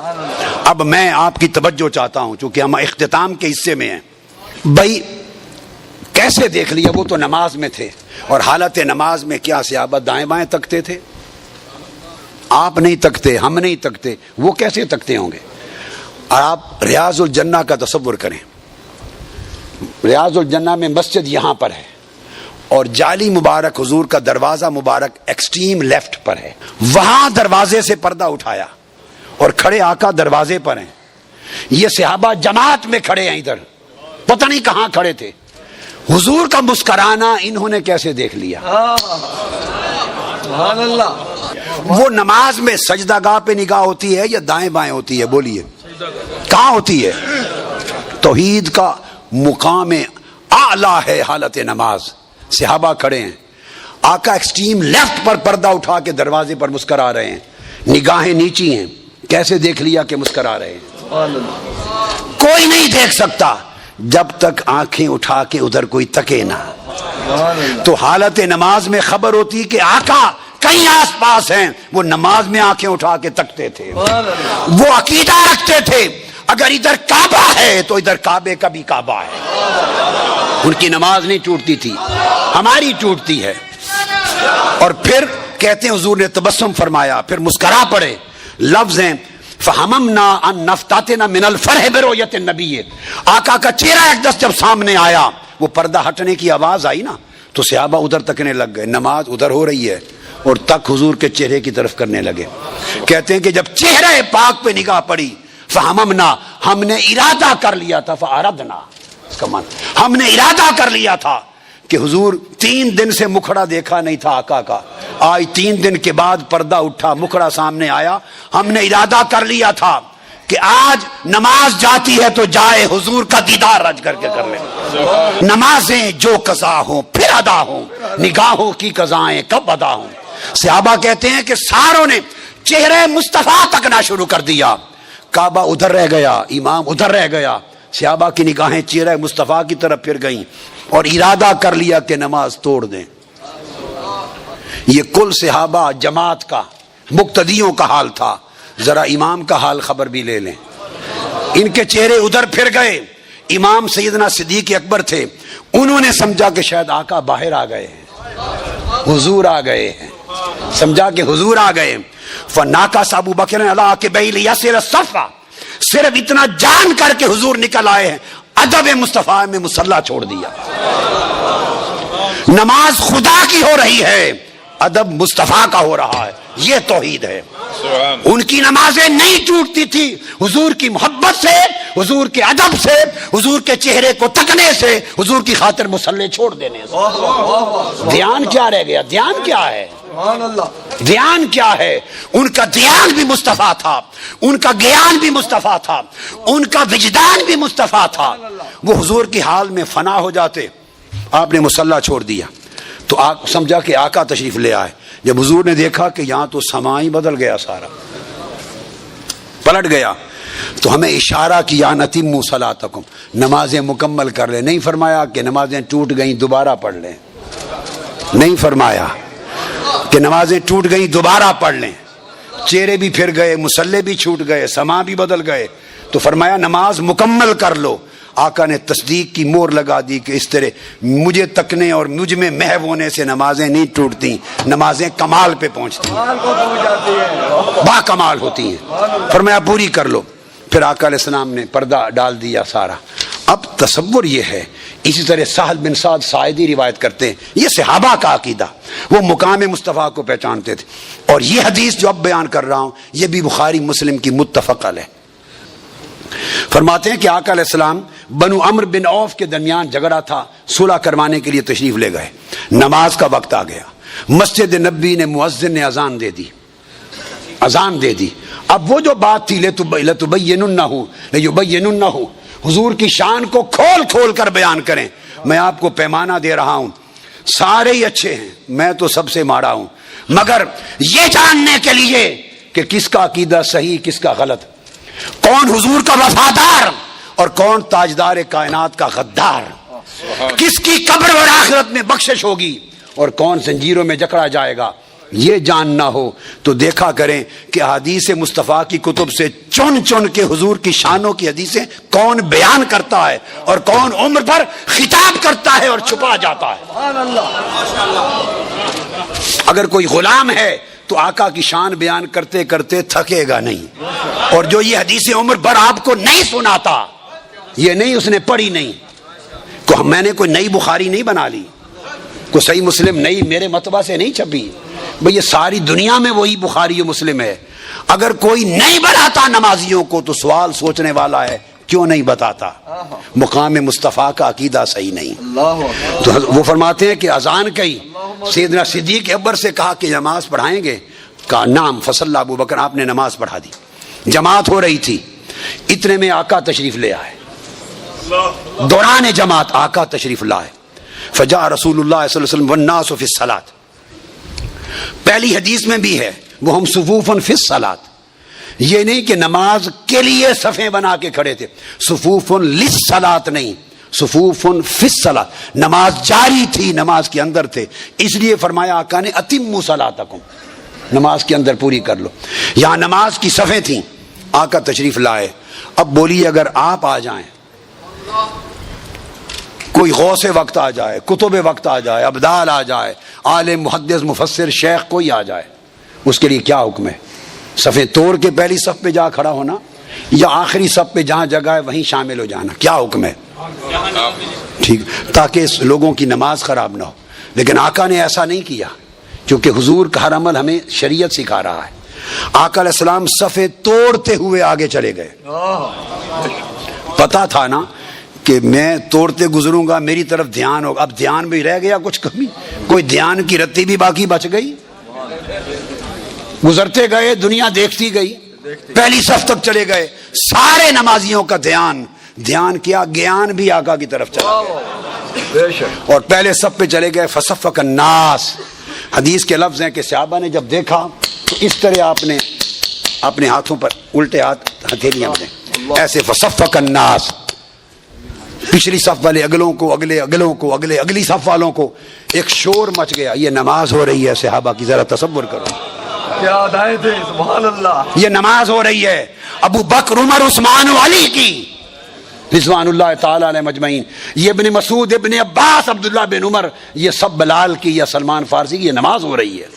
اب میں آپ کی توجہ چاہتا ہوں چونکہ ہم اختتام کے حصے میں ہیں. بھائی کیسے دیکھ لیا, وہ تو نماز میں تھے, اور حالت نماز میں کیا صحابہ دائیں بائیں تکتے تھے؟ آپ نہیں تکتے, ہم نہیں تکتے, وہ کیسے تکتے ہوں گے؟ اور آپ ریاض الجنہ کا تصور کریں. ریاض الجنہ میں مسجد یہاں پر ہے اور جالی مبارک حضور کا دروازہ مبارک ایکسٹریم لیفٹ پر ہے. وہاں دروازے سے پردہ اٹھایا اور کھڑے آقا دروازے پر ہیں. یہ صحابہ جماعت میں کھڑے ہیں, ادھر پتہ نہیں کہاں کھڑے تھے. حضور کا مسکرانا انہوں نے کیسے دیکھ لیا؟ سبحان اللہ. وہ نماز میں سجدہ گاہ پہ نگاہ ہوتی ہے یا دائیں بائیں ہوتی ہے؟ بولیے کہاں ہوتی ہے؟ توحید کا مقام اعلیٰ ہے حالت نماز. صحابہ کھڑے ہیں, آقا ایکسٹریم لیفٹ پر پردہ اٹھا کے دروازے پر مسکرا رہے ہیں, نگاہیں نیچی ہیں. کیسے دیکھ لیا کہ مسکرا رہے ہیں؟ کوئی نہیں دیکھ سکتا جب تک آنکھیں اٹھا کے ادھر کوئی تکے نہ. تو حالت نماز میں خبر ہوتی کہ آقا کہیں آس پاس ہیں, وہ نماز میں آنکھیں اٹھا کے تکتے تھے. وہ عقیدہ رکھتے تھے اگر ادھر کعبہ ہے تو ادھر کعبے کا بھی کعبہ ہے. ان کی نماز نہیں ٹوٹتی تھی, ہماری ٹوٹتی ہے. اور پھر کہتے ہیں حضور نے تبسم فرمایا, پھر مسکرا پڑے. لفظ ہیں فہممنا ان نفتتن من الفرح برؤیت النبی. آقا کا چہرہ ایک دس جب سامنے آیا, وہ پردہ ہٹنے کی آواز آئی نا, تو صحابہ ادھر تکنے لگ گئے، نماز ادھر ہو رہی ہے اور تک حضور کے چہرے کی طرف کرنے لگے. کہتے ہیں کہ جب چہرے پاک پہ نگاہ پڑی فہممنا، ہم نے ارادہ کر لیا تھا، فاردنا اس کا معنی ہم نے ارادہ کر لیا تھا کہ حضور 3 دن سے مکھڑا دیکھا نہیں تھا آقا کا، آج 3 دن کے بعد پردہ اٹھا، مکھڑا سامنے آیا، ہم نے ارادہ کر لیا تھا کہ آج نماز جاتی ہے تو جائے حضور کا دیدار رج کر کے کر لیں. نمازیں جو قضا ہوں پھر ادا ہوں، نگاہوں کی قضائیں کب ادا ہوں. صحابہ کہتے ہیں کہ ساروں نے چہرے مصطفیٰ تکنا شروع کر دیا، کعبہ ادھر رہ گیا، امام ادھر رہ گیا، صحابہ کی نگاہیں چہرے مصطفیٰ کی طرف پھر گئیں اور ارادہ کر لیا کہ نماز توڑ دیں. یہ کل صحابہ جماعت کا مقتدیوں کا حال تھا. ذرا امام کا حال خبر بھی لے لیں، ان کے چہرے ادھر پھر گئے. امام سیدنا صدیق اکبر تھے، انہوں نے سمجھا کہ شاید آقا باہر آ گئے ہیں، حضور آ گئے ہیں، سمجھا کہ حضور آ گئے. فناکس ابو بکر علی عقبیہ لیسر الصف، صرف اتنا جان کر کے حضور نکل آئے ہیں، ادب مصطفیٰ میں مصلی چھوڑ دیا. نماز خدا کی ہو رہی ہے، ادب مصطفیٰ کا ہو رہا ہے، یہ توحید ہے. ان کی نمازیں نہیں ٹوٹتی تھی حضور کی محبت سے، حضور کے ادب سے، حضور کے چہرے کو تکنے سے، حضور کی خاطر مصلی چھوڑ دینے سے. دھیان کیا رہ گیا؟ دھیان کیا ہے؟ دھیان کیا ہے؟ ان کا دھیان بھی مصطفیٰ تھا، ان کا گیان بھی مصطفیٰ تھا، ان کا وجدان بھی مصطفیٰ تھا. وہ حضور کی حال میں فنا ہو جاتے، آپ نے مصلی چھوڑ دیا تو سمجھا کہ آقا تشریف لے آئے. جب حضور نے دیکھا کہ یہاں تو سما ہی بدل گیا، سارا پلٹ گیا، تو ہمیں اشارہ کیا نتموا صلاتکم، نمازیں مکمل کر لیں. نہیں فرمایا کہ نمازیں ٹوٹ گئیں دوبارہ پڑھ لیں، نہیں فرمایا کہ نمازیں ٹوٹ گئیں دوبارہ پڑھ لیں. چہرے بھی پھر گئے، مصلی بھی چھوٹ گئے، سما بھی بدل گئے، تو فرمایا نماز مکمل کر لو. آقا نے تصدیق کی مور لگا دی کہ اس طرح مجھے تکنے اور مجھ میں محو ہونے سے نمازیں نہیں ٹوٹتی، نمازیں کمال پہ پہنچتی ہیں، با کمال ہوتی ہیں. فرمایا پوری کر لو. پھر آقا علیہ السلام نے پردہ ڈال دیا سارا. اب تصور یہ ہے، اسی طرح سہل بن سعد ساعدی روایت کرتے ہیں، یہ صحابہ کا عقیدہ، وہ مقام مصطفیٰ کو پہچانتے تھے. اور یہ حدیث جو اب بیان کر رہا ہوں یہ بھی بخاری مسلم کی متفق علیہ. فرماتے ہیں کہ آقا علیہ السلام بنو عمرو بن عوف کے درمیان جھگڑا تھا، صلح کروانے کے لیے تشریف لے گئے. نماز کا وقت آ گیا، مسجد نبی نے مؤذن نے اذان دے دی، اذان دے دی. اب وہ جو بات تھی لتبیننہ لیبیننہ، حضور کی شان کو کھول کھول کر بیان کریں. میں آپ کو پیمانہ دے رہا ہوں، سارے ہی اچھے ہیں، میں تو سب سے ماڑا ہوں، مگر یہ جاننے کے لیے کہ کس کا عقیدہ صحیح کس کا غلط، کون حضور کا وفادار اور کون تاجدار کائنات کا غدار، کس کی قبر اور آخرت میں بخشش ہوگی اور کون زنجیروں میں جکڑا جائے گا، یہ جاننا ہو تو دیکھا کریں کہ حدیث مصطفیٰ کی کتب سے چن چن کے حضور کی شانوں کی حدیثیں کون بیان کرتا ہے اور کون عمر پر خطاب کرتا ہے اور چھپا جاتا ہے. اگر کوئی غلام ہے تو آقا کی شان بیان کرتے کرتے تھکے گا نہیں، اور جو یہ حدیث عمر پر آپ کو نہیں سناتا، یہ نہیں اس نے پڑھی نہیں، کو میں نے کوئی نئی بخاری نہیں بنا لی، کوئی صحیح مسلم نئی میرے مطبع سے نہیں چھپی، بھئی یہ ساری دنیا میں وہی بخاری و مسلم ہے. اگر کوئی نہیں بتاتا نمازیوں کو تو سوال سوچنے والا ہے کیوں نہیں بتاتا؟ مقام مصطفیٰ کا عقیدہ صحیح نہیں. تو وہ فرماتے ہیں کہ اذان کہی، سیدنا صدیق اکبر سے کہا کہ نماز پڑھائیں گے، کہا نام، فصلی ابو بکر، آپ نے نماز پڑھا دی. جماعت ہو رہی تھی، اتنے میں آقا تشریف لے آئے، دوران جماعت آقا تشریف لائے. فجاء رسول اللہ صلی اللہ علیہ وسلم والناس فی الصلاۃ، پہلی حدیث میں بھی ہے وہ ہم صفوفاً فی الصلاۃ، یہ نہیں کہ نماز کے لیے صفیں بنا کے کھڑے تھے، صفوفاً للصلاۃ نہیں، صفوفاً فی الصلاۃ، نماز جاری تھی، نماز کے اندر تھے، اس لیے فرمایا آقا نے اتموا صلاتکم، نماز کے اندر پوری کر لو. یہاں نماز کی صفیں تھیں، آقا تشریف لائے. اب بولیے اگر آپ آ جائیں، کوئی غوث وقت آ جائے، کتب وقت آ جائے، ابدال آ جائے، عالم محدث مفسر شیخ کوئی آ جائے، اس کے لیے کیا حکم ہے؟ صفیں توڑ کے پہلی صف پہ جا کھڑا ہونا یا آخری صف پہ جہاں جگہ ہے وہیں شامل ہو جانا؟ کیا حکم ہے؟ ٹھیک، تاکہ لوگوں کی نماز خراب نہ ہو. لیکن آقا نے ایسا نہیں کیا، کیونکہ حضور کا ہر عمل ہمیں شریعت سکھا رہا ہے. آقا علیہ السلام صفے توڑتے ہوئے آگے چلے گئے. پتا تھا نا کہ میں توڑتے گزروں گا، میری طرف دھیان ہوگا. اب دھیان بھی رہ گیا کچھ کمی، کوئی دھیان کی رتی بھی باقی بچ گئی. گزرتے گئے، دنیا دیکھتی گئی، پہلی صف تک چلے گئے. سارے نمازیوں کا دھیان کیا، گیان بھی آقا کی طرف چلا گیا اور پہلے صف پہ چلے گئے. فصفق الناس، حدیث کے لفظ ہیں کہ صحابہ نے جب دیکھا تو اس طرح آپ نے اپنے ہاتھوں پر الٹے ہاتھ ہتھیلیاں بنائیں ایسے. فصفق الناس، پچھلی صف والے اگلوں کو، اگلوں کو، اگلی صف والوں کو. ایک شور مچ گیا. یہ نماز ہو رہی ہے صحابہ کی، ذرا تصور کرو. کیا ادائیں تھے، سبحان اللہ. یہ نماز ہو رہی ہے ابو بکر، عمر، عثمان و علی کی رضوان اللہ تعالی علیہ مجمعین. یہ ابن مسعود، ابن عباس، عبداللہ بن عمر، یہ سب بلال کی یا سلمان فارسی کی. یہ نماز ہو رہی ہے.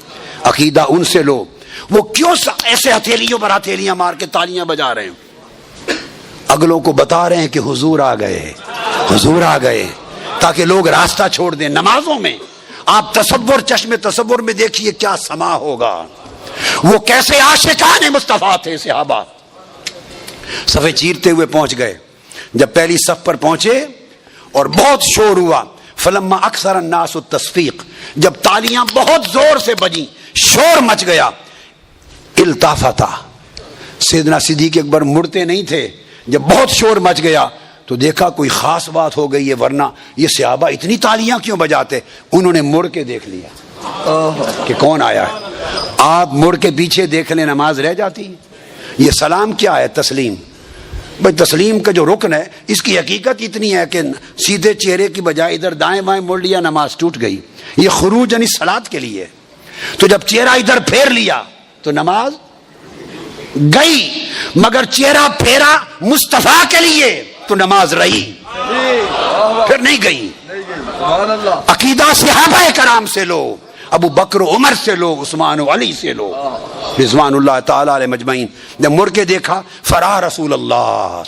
عقیدہ ان سے لو. وہ کیوں ایسے ہتھیلیوں پر ہتھیلیاں مار کے تالیاں بجا رہے ہیں؟ اگلوں کو بتا رہے ہیں کہ حضور آ گئے، حضور آ گئے، تاکہ لوگ راستہ چھوڑ دیں. نمازوں میں آپ تصور، چشم تصور میں دیکھیے کیا سما ہوگا. وہ کیسے عاشقان مصطفیٰ تھے صحابہ. صفے چیرتے ہوئے پہنچ گئے. جب پہلی صف پر پہنچے اور بہت شور ہوا، فلما اکثر الناس التصفیق، جب تالیاں بہت زور سے بجیں، شور مچ گیا، التفتا، سیدنا صدیق اکبر مڑتے نہیں تھے. جب بہت شور مچ گیا تو دیکھا کوئی خاص بات ہو گئی ہے، ورنہ یہ صحابہ اتنی تالیاں کیوں بجاتے. انہوں نے مڑ کے دیکھ لیا کہ کون آیا ہے. آپ مڑ کے پیچھے دیکھ لیں، نماز رہ جاتی. یہ سلام کیا ہے؟ تسلیم. بھائی تسلیم کا جو رکن ہے، اس کی حقیقت اتنی ہے کہ سیدھے چہرے کی بجائے ادھر دائیں بائیں مڑ لیا، نماز ٹوٹ گئی. یہ خروج یعنی صلاۃ کے لیے. تو جب چہرہ ادھر پھیر لیا تو نماز گئی، مگر چہرہ پھیرا مصطفیٰ کے لیے تو نماز رہی، پھر نہیں گئی. عقیدہ صحابہ کرام سے لو، ابو بکر و عمر سے لو، عثمان و علی سے لو رضوان اللہ تعالی علیہ مجمعین. جب مڑ کے دیکھا، فرا رسول اللہ،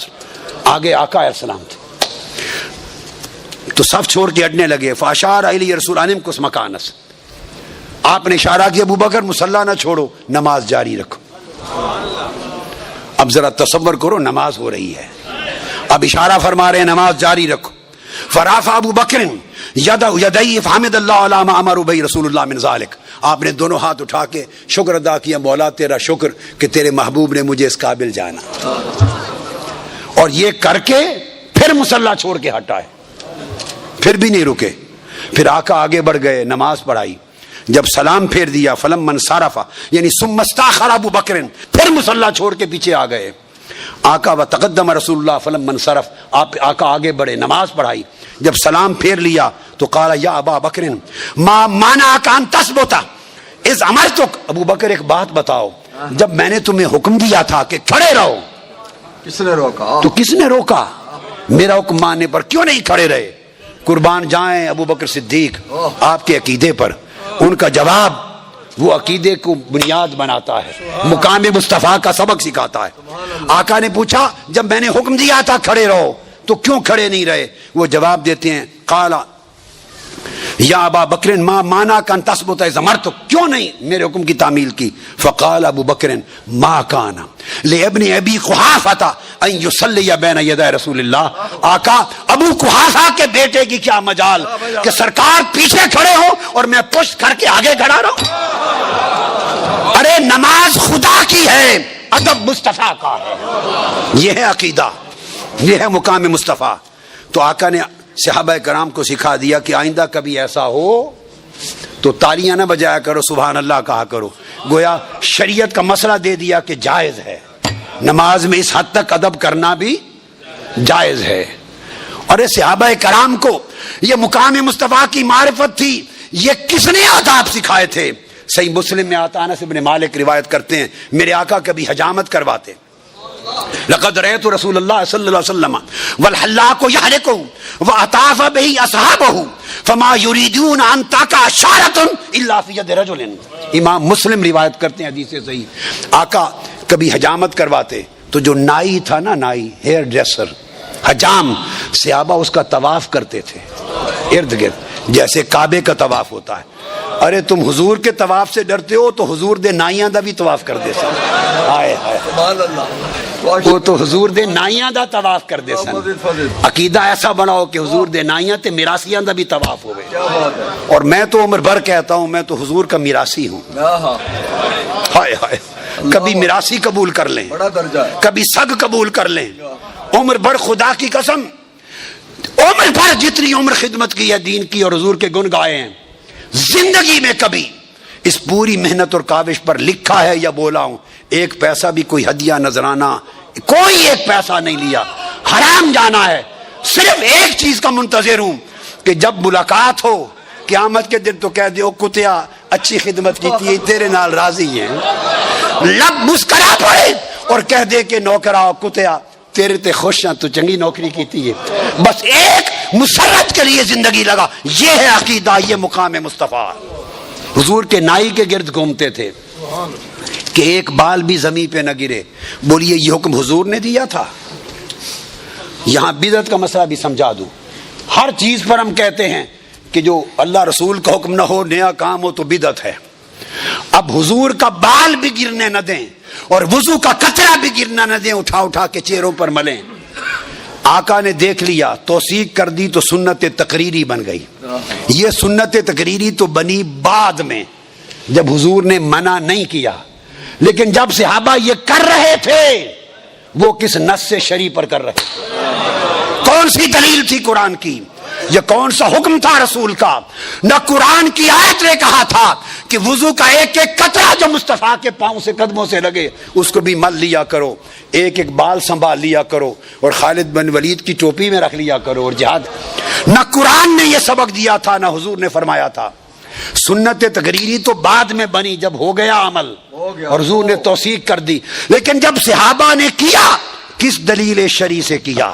آگے آقا علیہ السلام تھے. تو سب چھوڑ کے اڑنے لگے. فاشار علی رسول انم کس مکانس، آپ نے اشارہ کیا ابو بکر مصلی نہ چھوڑو، نماز جاری رکھو. اب ذرا تصور کرو، نماز ہو رہی ہے، اب اشارہ فرما رہے ہیں نماز جاری رکھو. فرافع ابو بکر یدئی فحمد اللہ علی ما امر بہ رسول اللہ من ذالک، آپ نے دونوں ہاتھ اٹھا کے شکر ادا کیا، مولا تیرا شکر کہ تیرے محبوب نے مجھے اس قابل جانا. اور یہ کر کے پھر مصلی چھوڑ کے ہٹائے، پھر بھی نہیں رکے. پھر آقا آگے بڑھ گئے، نماز پڑھائی. جب سلام پھیر دیا، فلما انصرف یعنی ثم استاخر ابو بکر، پھر مصلی چھوڑ کے پیچھے آ گئے. آقا و تقدم رسول اللہ فلما انصرف، آقا آگے بڑھے، نماز پڑھائی. جب سلام پھیر لیا تو قال یا ابا بکر ما منعک ان تثبت اذ امرتک. ابو بکر ایک بات بتاؤ، جب میں نے تمہیں حکم دیا تھا کہ کھڑے رہو، کس نے روکا؟ تو کس نے روکا؟ میرا حکم ماننے پر کیوں نہیں کھڑے رہے؟ قربان جائیں ابو بکر صدیق آپ کے عقیدے پر. ان کا جواب وہ عقیدے کو بنیاد بناتا ہے، مقام مصطفیٰ کا سبق سکھاتا ہے. آقا نے پوچھا جب میں نے حکم دیا تھا کھڑے رہو تو کیوں کھڑے نہیں رہے؟ وہ جواب دیتے ہیں قال یا ابا بکر ما منعک ان تثبت اذ امرتک، کیوں نہیں میرے حکم کی تعمیل کی؟ فقال ابو بکر ما کان لابن ابی قحافہ ان یصلی بین یدی رسول اللہ. آقا ابو قحافہ کے بیٹے کی کیا مجال کہ سرکار پیچھے کھڑے ہو اور میں پشت کر کے آگے کھڑا رہوں. ارے نماز خدا کی ہے، ادب مصطفیٰ کا ہے. یہ ہے عقیدہ، یہ ہے مقام مصطفیٰ. تو آقا نے صحابہ کرام کو سکھا دیا کہ آئندہ کبھی ایسا ہو تو تالیاں نہ بجایا کرو، سبحان اللہ کہا کرو. گویا شریعت کا مسئلہ دے دیا کہ جائز ہے، نماز میں اس حد تک ادب کرنا بھی جائز ہے. اور صحابہ کرام کو یہ مقام مصطفیٰ کی معرفت تھی. یہ کس نے آداب سکھائے تھے؟ صحیح مسلم میں آتا، انس بن مالک روایت کرتے ہیں میرے آقا کبھی حجامت کرواتے. لقد رأيت رسول اللہ صلی اللہ علیہ وسلم والحلاق يحلق وأطاف به أصحابه فما يريدون أن تقع شعرة إلا في يد رجل. امام مسلم روایت کرتے ہیں حدیث صحیح. آقا کبھی حجامت کرواتے تو جو نائی تھا نا، نائی ہیئر ڈریسر، حجام صحابہ اس کا طواف کرتے تھے ارد گرد، جیسے کعبے کا طواف ہوتا ہے۔ ارے تم حضور کے طواف سے ڈرتے ہو تو حضور دے نائیاں دا بھی طواف کر دے سن۔ ہائے ہائے، سبحان اللہ، وہ تو حضور دے نائیاں دا طواف کر دے سن۔ عقیدہ ایسا بناؤ کہ حضور دے نائیاں تے میراسیاں دا بھی طواف ہوئے۔ اور میں تو عمر بھر کہتا ہوں میں تو حضور کا میراسی ہوں۔ ہائے ہائے، کبھی میراسی قبول کر لیں، بڑا درجہ ہے، کبھی سگ قبول کر لیں۔ عمر بھر خدا کی قسم، عمر بھر جتنی عمر خدمت کی ہے دین کی اور حضور کے گن گائے ہیں، زندگی میں کبھی اس پوری محنت اور کاوش پر لکھا ہے یا بولا ہوں ایک پیسہ بھی کوئی ہدیہ نذرانہ کوئی ایک پیسہ نہیں لیا، حرام جانا ہے۔ صرف ایک چیز کا منتظر ہوں کہ جب ملاقات ہو قیامت کے دن تو کہہ دیو کتیا اچھی خدمت کی تھی، تیرے نال راضی ہیں، لب مسکرا پڑے اور کہہ دے کہ نوکرا کتیا تیرے تے خوش ہیں، تو چنگی نوکری کیتی ہے۔ بس ایک مسرت کے لیے زندگی لگا، یہ ہے عقیدہ، یہ مقام مصطفیٰ۔ حضور کے نائی کے گرد گھومتے تھے کہ ایک بال بھی زمین پہ نہ گرے۔ بولیے یہ حکم حضور نے دیا تھا؟ یہاں بدعت کا مسئلہ بھی سمجھا دوں۔ ہر چیز پر ہم کہتے ہیں کہ جو اللہ رسول کا حکم نہ ہو، نیا کام ہو تو بدعت ہے۔ اب حضور کا بال بھی گرنے نہ دیں اور وضو کا قطرہ بھی گرنا نہ دیں، اٹھا اٹھا کے چہروں پر ملیں۔ آقا نے دیکھ لیا، توثیق کر دی تو سنت تقریری بن گئی۔ یہ سنت تقریری تو بنی بعد میں جب حضور نے منع نہیں کیا، لیکن جب صحابہ یہ کر رہے تھے وہ کس نص شریع پر کر رہے تھے؟ کون سی دلیل تھی قرآن کی؟ یہ کون سا حکم تھا رسول کا؟ نہ قرآن کی آیت نے کہا تھا کہ وضو کا ایک ایک قطرہ جو مصطفیٰ کے پاؤں سے قدموں سے لگے اس کو بھی مل لیا کرو، ایک ایک بال سنبھال لیا کرو اور خالد بن ولید کی ٹوپی میں رکھ لیا کرو اور جہاد۔ نہ قرآن نے یہ سبق دیا تھا، نہ حضور نے فرمایا تھا۔ سنت تقریری تو بعد میں بنی جب ہو گیا عمل اور حضور نے توثیق کر دی، لیکن جب صحابہ نے کیا کس دلیل شرعی سے کیا؟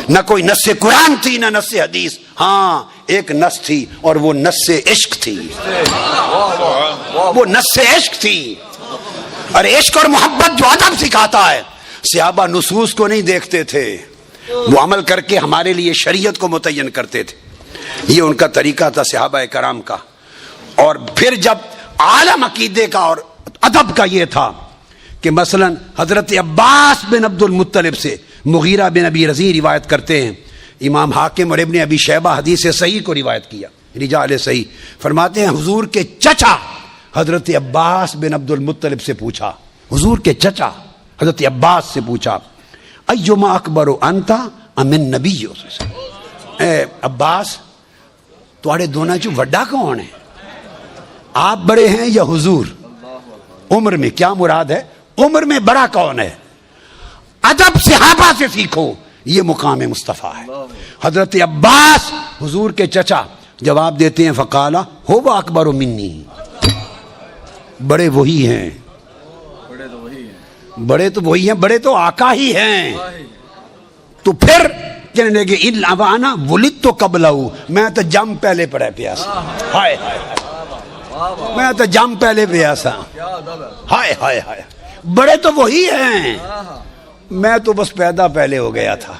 نہ کوئی نص قرآن تھی نہ نص حدیث، ہاں ایک نص تھی اور وہ نص عشق تھی، وہ نص عشق تھی۔ اور عشق اور محبت جو ادب سکھاتا ہے، صحابہ نصوص کو نہیں دیکھتے تھے، وہ عمل کر کے ہمارے لیے شریعت کو متعین کرتے تھے۔ یہ ان کا طریقہ تھا صحابہ کرام کا۔ اور پھر جب عالم عقیدے کا اور ادب کا یہ تھا کہ مثلا حضرت عباس بن عبد المطلب سے مغیرہ بن ابی رضی روایت کرتے ہیں، امام حاکم اور ابن ابی شیبہ حدیث صحیح کو روایت کیا، رجال صحیح، فرماتے ہیں حضور کے چچا حضرت عباس بن عبد المطلب سے پوچھا، حضور کے چچا حضرت عباس سے پوچھا ایما اکبر انت ام النبی، اے عباس تواڈے دونوں چ وڈا کون ہے؟ آپ بڑے ہیں یا حضور؟ عمر میں کیا مراد ہے؟ عمر میں بڑا کون ہے؟ ادب صحابہ سے سیکھو، یہ مقام مصطفیٰ ہے۔ حضرت عباس حضور کے چچا جواب دیتے ہیں فقالا هو اکبر منی، بڑے وہی ہیں، بڑے تو وہی ہیں، بڑے تو آقا ہی ہیں۔ تو پھر کہنے لگے انا ولدت قبلہ، میں تو جم پہلے پڑا پیا سا، ہائے ہائے میں تو جم پہلے پیا سا، ہائے ہائے ہائے، بڑے تو وہی ہیں، میں تو بس پیدا پہلے ہو گیا تھا۔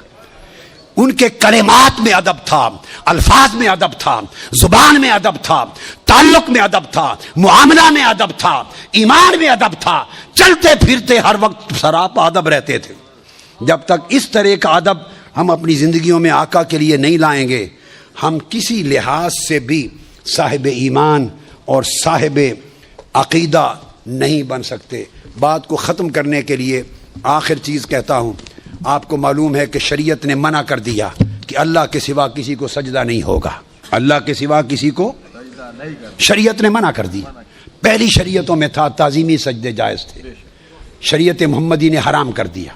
ان کے کلمات میں ادب تھا، الفاظ میں ادب تھا، زبان میں ادب تھا، تعلق میں ادب تھا، معاملہ میں ادب تھا، ایمان میں ادب تھا، چلتے پھرتے ہر وقت سراپا ادب رہتے تھے۔ جب تک اس طرح کا ادب ہم اپنی زندگیوں میں آقا کے لیے نہیں لائیں گے، ہم کسی لحاظ سے بھی صاحب ایمان اور صاحب عقیدہ نہیں بن سکتے۔ بات کو ختم کرنے کے لیے آخر چیز کہتا ہوں، آپ کو معلوم ہے کہ شریعت نے منع کر دیا کہ اللہ کے سوا کسی کو سجدہ نہیں ہوگا، اللہ کے سوا کسی کو شریعت نے منع کر دی۔ پہلی شریعتوں میں تھا تعظیمی سجدے جائز تھے، شریعت محمدی نے حرام کر دیا۔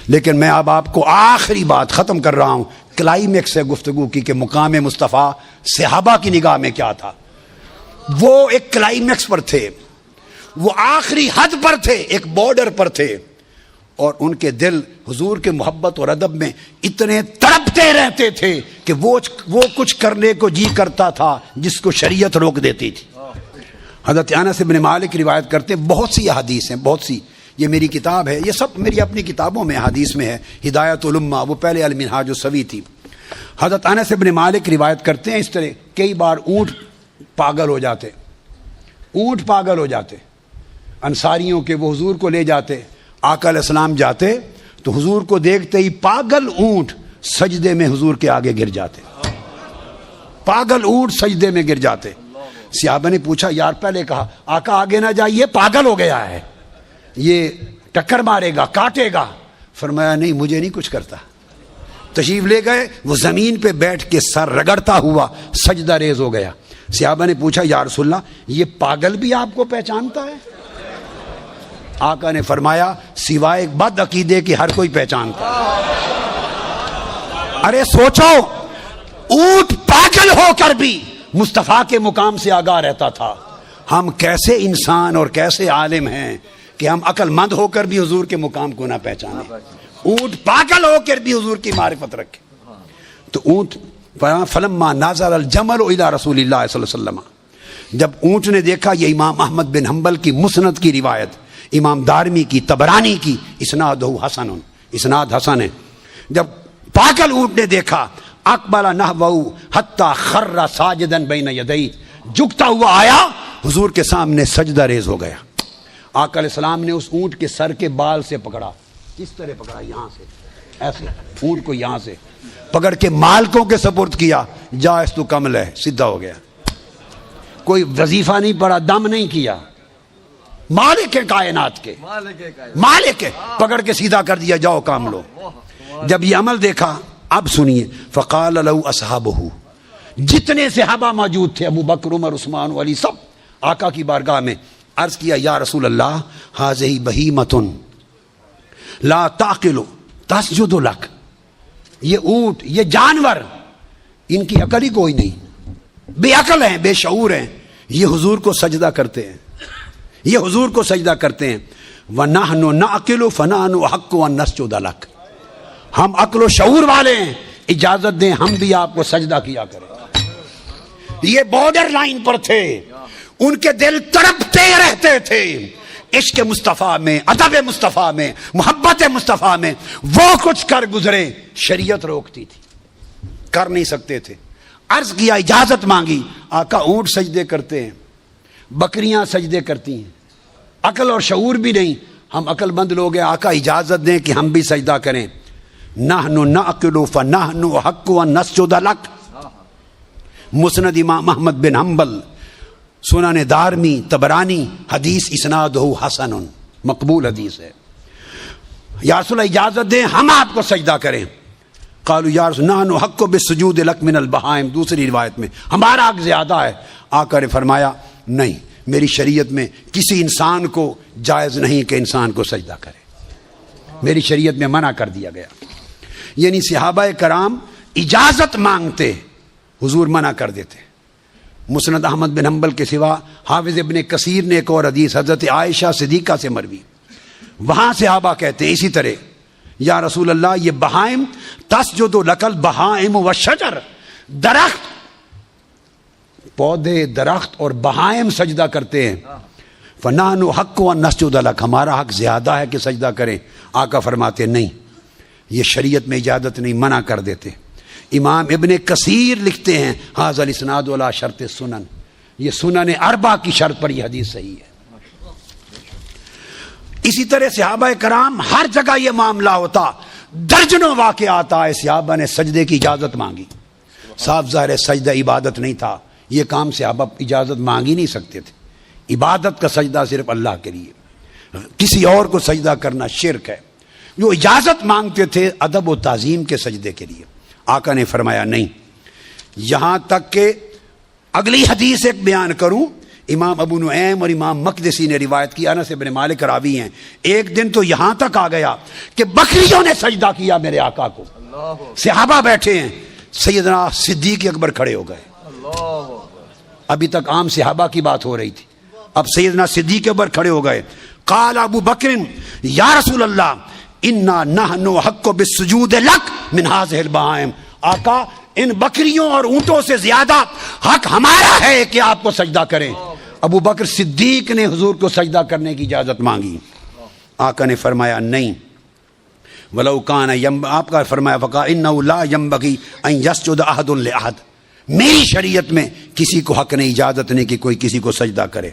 لیکن میں اب آپ کو آخری بات ختم کر رہا ہوں، کلائمیکس سے گفتگو کی کہ مقام مصطفیٰ صحابہ کی نگاہ میں کیا تھا۔ وہ ایک کلائمیکس پر تھے، وہ آخری حد پر تھے، ایک بارڈر پر تھے، اور ان کے دل حضور کے محبت اور ادب میں اتنے تڑپتے رہتے تھے کہ وہ کچھ کرنے کو جی کرتا تھا جس کو شریعت روک دیتی تھی۔ حضرت انس بن مالک روایت کرتے ہیں، بہت سی احادیث ہیں، بہت سی، یہ میری کتاب ہے، یہ سب میری اپنی کتابوں میں حدیث میں ہے، ہدایت الامہ، وہ پہلے المنہاج السوی تھی۔ حضرت انس بن مالک روایت کرتے ہیں اس طرح کئی بار اونٹ پاگل ہو جاتے، اونٹ پاگل ہو جاتے، انصاریوں کے وہ حضور کو لے جاتے، آقا علیہ السلام جاتے تو حضور کو دیکھتے ہی پاگل اونٹ سجدے میں حضور کے آگے گر جاتے، پاگل اونٹ سجدے میں گر جاتے۔ صحابہ نے پوچھا یار پہلے کہا آقا آگے نہ جائیے، پاگل ہو گیا ہے، یہ ٹکر مارے گا، کاٹے گا۔ فرمایا نہیں مجھے نہیں کچھ کرتا۔ تشریف لے گئے، وہ زمین پہ بیٹھ کے سر رگڑتا ہوا سجدہ ریز ہو گیا۔ صحابہ نے پوچھا یا رسول اللہ یہ پاگل بھی آپ کو پہچانتا ہے؟ آقا نے فرمایا سوائے بد عقیدے کے ہر کوئی پہچانتا ہے۔ ارے سوچو، اونٹ پاگل ہو کر بھی مصطفیٰ کے مقام سے آگاہ رہتا تھا۔ ہم کیسے انسان اور کیسے عالم ہیں کہ ہم عقل مند ہو کر بھی حضور کے مقام کو نہ پہچانیں، اونٹ پاگل ہو کر بھی حضور کی معرفت رکھے۔ تو اونٹ فلما ناظر الجمل الی رسول اللہ صلی اللہ علیہ وسلم، جب اونٹ نے دیکھا، یہ امام احمد بن حنبل کی مسند کی روایت، امام دارمی کی، طبرانی کی، اسنادہ حسن، اسناد حسن ہے۔ جب پاگل اونٹ نے دیکھا اقبل نحوہ حتی خر ساجدا بین یدیہ، جھکتا ہوا آیا حضور کے سامنے سجدہ ریز ہو گیا۔ آقا علیہ السلام نے اس اونٹ کے سر کے بال سے پکڑا، کس طرح پکڑا؟ یہاں سے ایسے، اونٹ کو یہاں سے پکڑ کے مالکوں کے سپرد کیا، جا اس تو کمل ہے، سیدھا ہو گیا۔ کوئی وظیفہ نہیں پڑا، دم نہیں کیا، مالک ہے کائنات کے، مالک ہے، پکڑ کے سیدھا کر دیا، جاؤ کام لو۔ جب یہ عمل دیکھا، اب سنیے، فقال لہو اصحابہ، جتنے صحابہ موجود تھے، ابو بکر، عمر، عثمان، علی، سب آقا کی بارگاہ میں عرض کیا یا رسول اللہ ھذہ بہیمۃ لا تعقل تسجد لک، یہ اونٹ، یہ جانور، ان کی عقل ہی کوئی نہیں، بے عقل ہیں، بے شعور ہیں، یہ حضور کو سجدہ کرتے ہیں، یہ حضور کو سجدہ کرتے ہیں۔ وَنَحْنُ نَعْقِلُ فَنَحْنُ أَحَقُّ أَن نَّسْجُدَ لَكَ، ہم عقل و شعور والے ہیں، اجازت دیں ہم بھی آپ کو سجدہ کیا کریں۔ یہ بارڈر لائن پر تھے، ان کے دل تڑپتے رہتے تھے عشق مصطفیٰ میں، ادب مصطفیٰ میں، محبت مصطفیٰ میں، وہ کچھ کر گزرے، شریعت روکتی تھی، کر نہیں سکتے تھے۔ عرض کیا، اجازت مانگی، آقا اونٹ سجدے کرتے ہیں، بکریاں سجدے کرتی ہیں، عقل اور شعور بھی نہیں، ہم عقل مند لوگ ہیں، آقا اجازت دیں کہ ہم بھی سجدہ کریں۔ نحن نعقل فنحن احق ان نسجد لک، مسند امام احمد بن حنبل، سنن دارمی، طبرانی، حدیث اسنادہ حسن، مقبول حدیث ہے۔ یا رسول اللہ اجازت دیں ہم آپ کو سجدہ کریں۔ قالوا یا رسول نحن احق بالسجود لک من البہائم، دوسری روایت میں ہمارا حق زیادہ ہے۔ آقا نے فرمایا نہیں، میری شریعت میں کسی انسان کو جائز نہیں کہ انسان کو سجدہ کرے، میری شریعت میں منع کر دیا گیا۔ یعنی صحابہ کرام اجازت مانگتے، حضور منع کر دیتے۔ مسند احمد بن حنبل کے سوا حافظ ابن کثیر نے ایک اور حدیث حضرت عائشہ صدیقہ سے مروی، وہاں صحابہ کہتے ہیں اسی طرح یا رسول اللہ یہ بہائم تسجد لک البہائم والشجر، درخت، پودے، درخت اور بہائم سجدہ کرتے ہیں۔ فنحن حق ان نسجد لک، ہمارا حق زیادہ ہے کہ سجدہ کریں۔ آقا فرماتے نہیں، یہ شریعت میں اجازت نہیں، منع کر دیتے۔ امام ابن کثیر لکھتے ہیں ھذا الاسناد علی شرط سنن، یہ سنن اربع کی شرط پر یہ حدیث صحیح ہے۔ اسی طرح صحابہ کرام ہر جگہ یہ معاملہ ہوتا، درجنوں واقعات آئے، صحابہ نے سجدے کی اجازت مانگی، صاف ظاہر سجدہ عبادت نہیں تھا، یہ کام صحابہ اجازت مانگ ہی نہیں سکتے تھے۔ عبادت کا سجدہ صرف اللہ کے لیے، کسی اور کو سجدہ کرنا شرک ہے۔ جو اجازت مانگتے تھے ادب و تعظیم کے سجدے کے لیے، آقا نے فرمایا نہیں۔ یہاں تک کہ اگلی حدیث ایک بیان کروں، امام ابو نعیم اور امام مقدسی نے روایت کی، انس بن مالک راوی ہیں، ایک دن تو یہاں تک آ گیا کہ بکریوں نے سجدہ کیا میرے آقا کو، صحابہ بیٹھے ہیں، سیدنا صدیق اکبر کھڑے ہو گئے، ابھی تک عام صحابہ کی بات ہو رہی تھی، اب سیدنا صدیق اکبر کھڑے ہو گئے۔ قال ابو بکر یا رسول اللہ انا نحن حق بالسجود لک من هذه البہائم، آقا ان بکریوں اور اونٹوں سے زیادہ حق ہمارا ہے کہ آپ کو سجدہ کریں۔ ابو بکر صدیق نے حضور کو سجدہ کرنے کی اجازت مانگی۔ آقا نے فرمایا نہیں. ولو کان آپ کا فرمایا فقا انہ لا ینبغی ان یسجد احد لاحد. میری شریعت میں کسی کو حق نہیں، اجازت نہیں کہ کوئی کسی کو سجدہ کرے.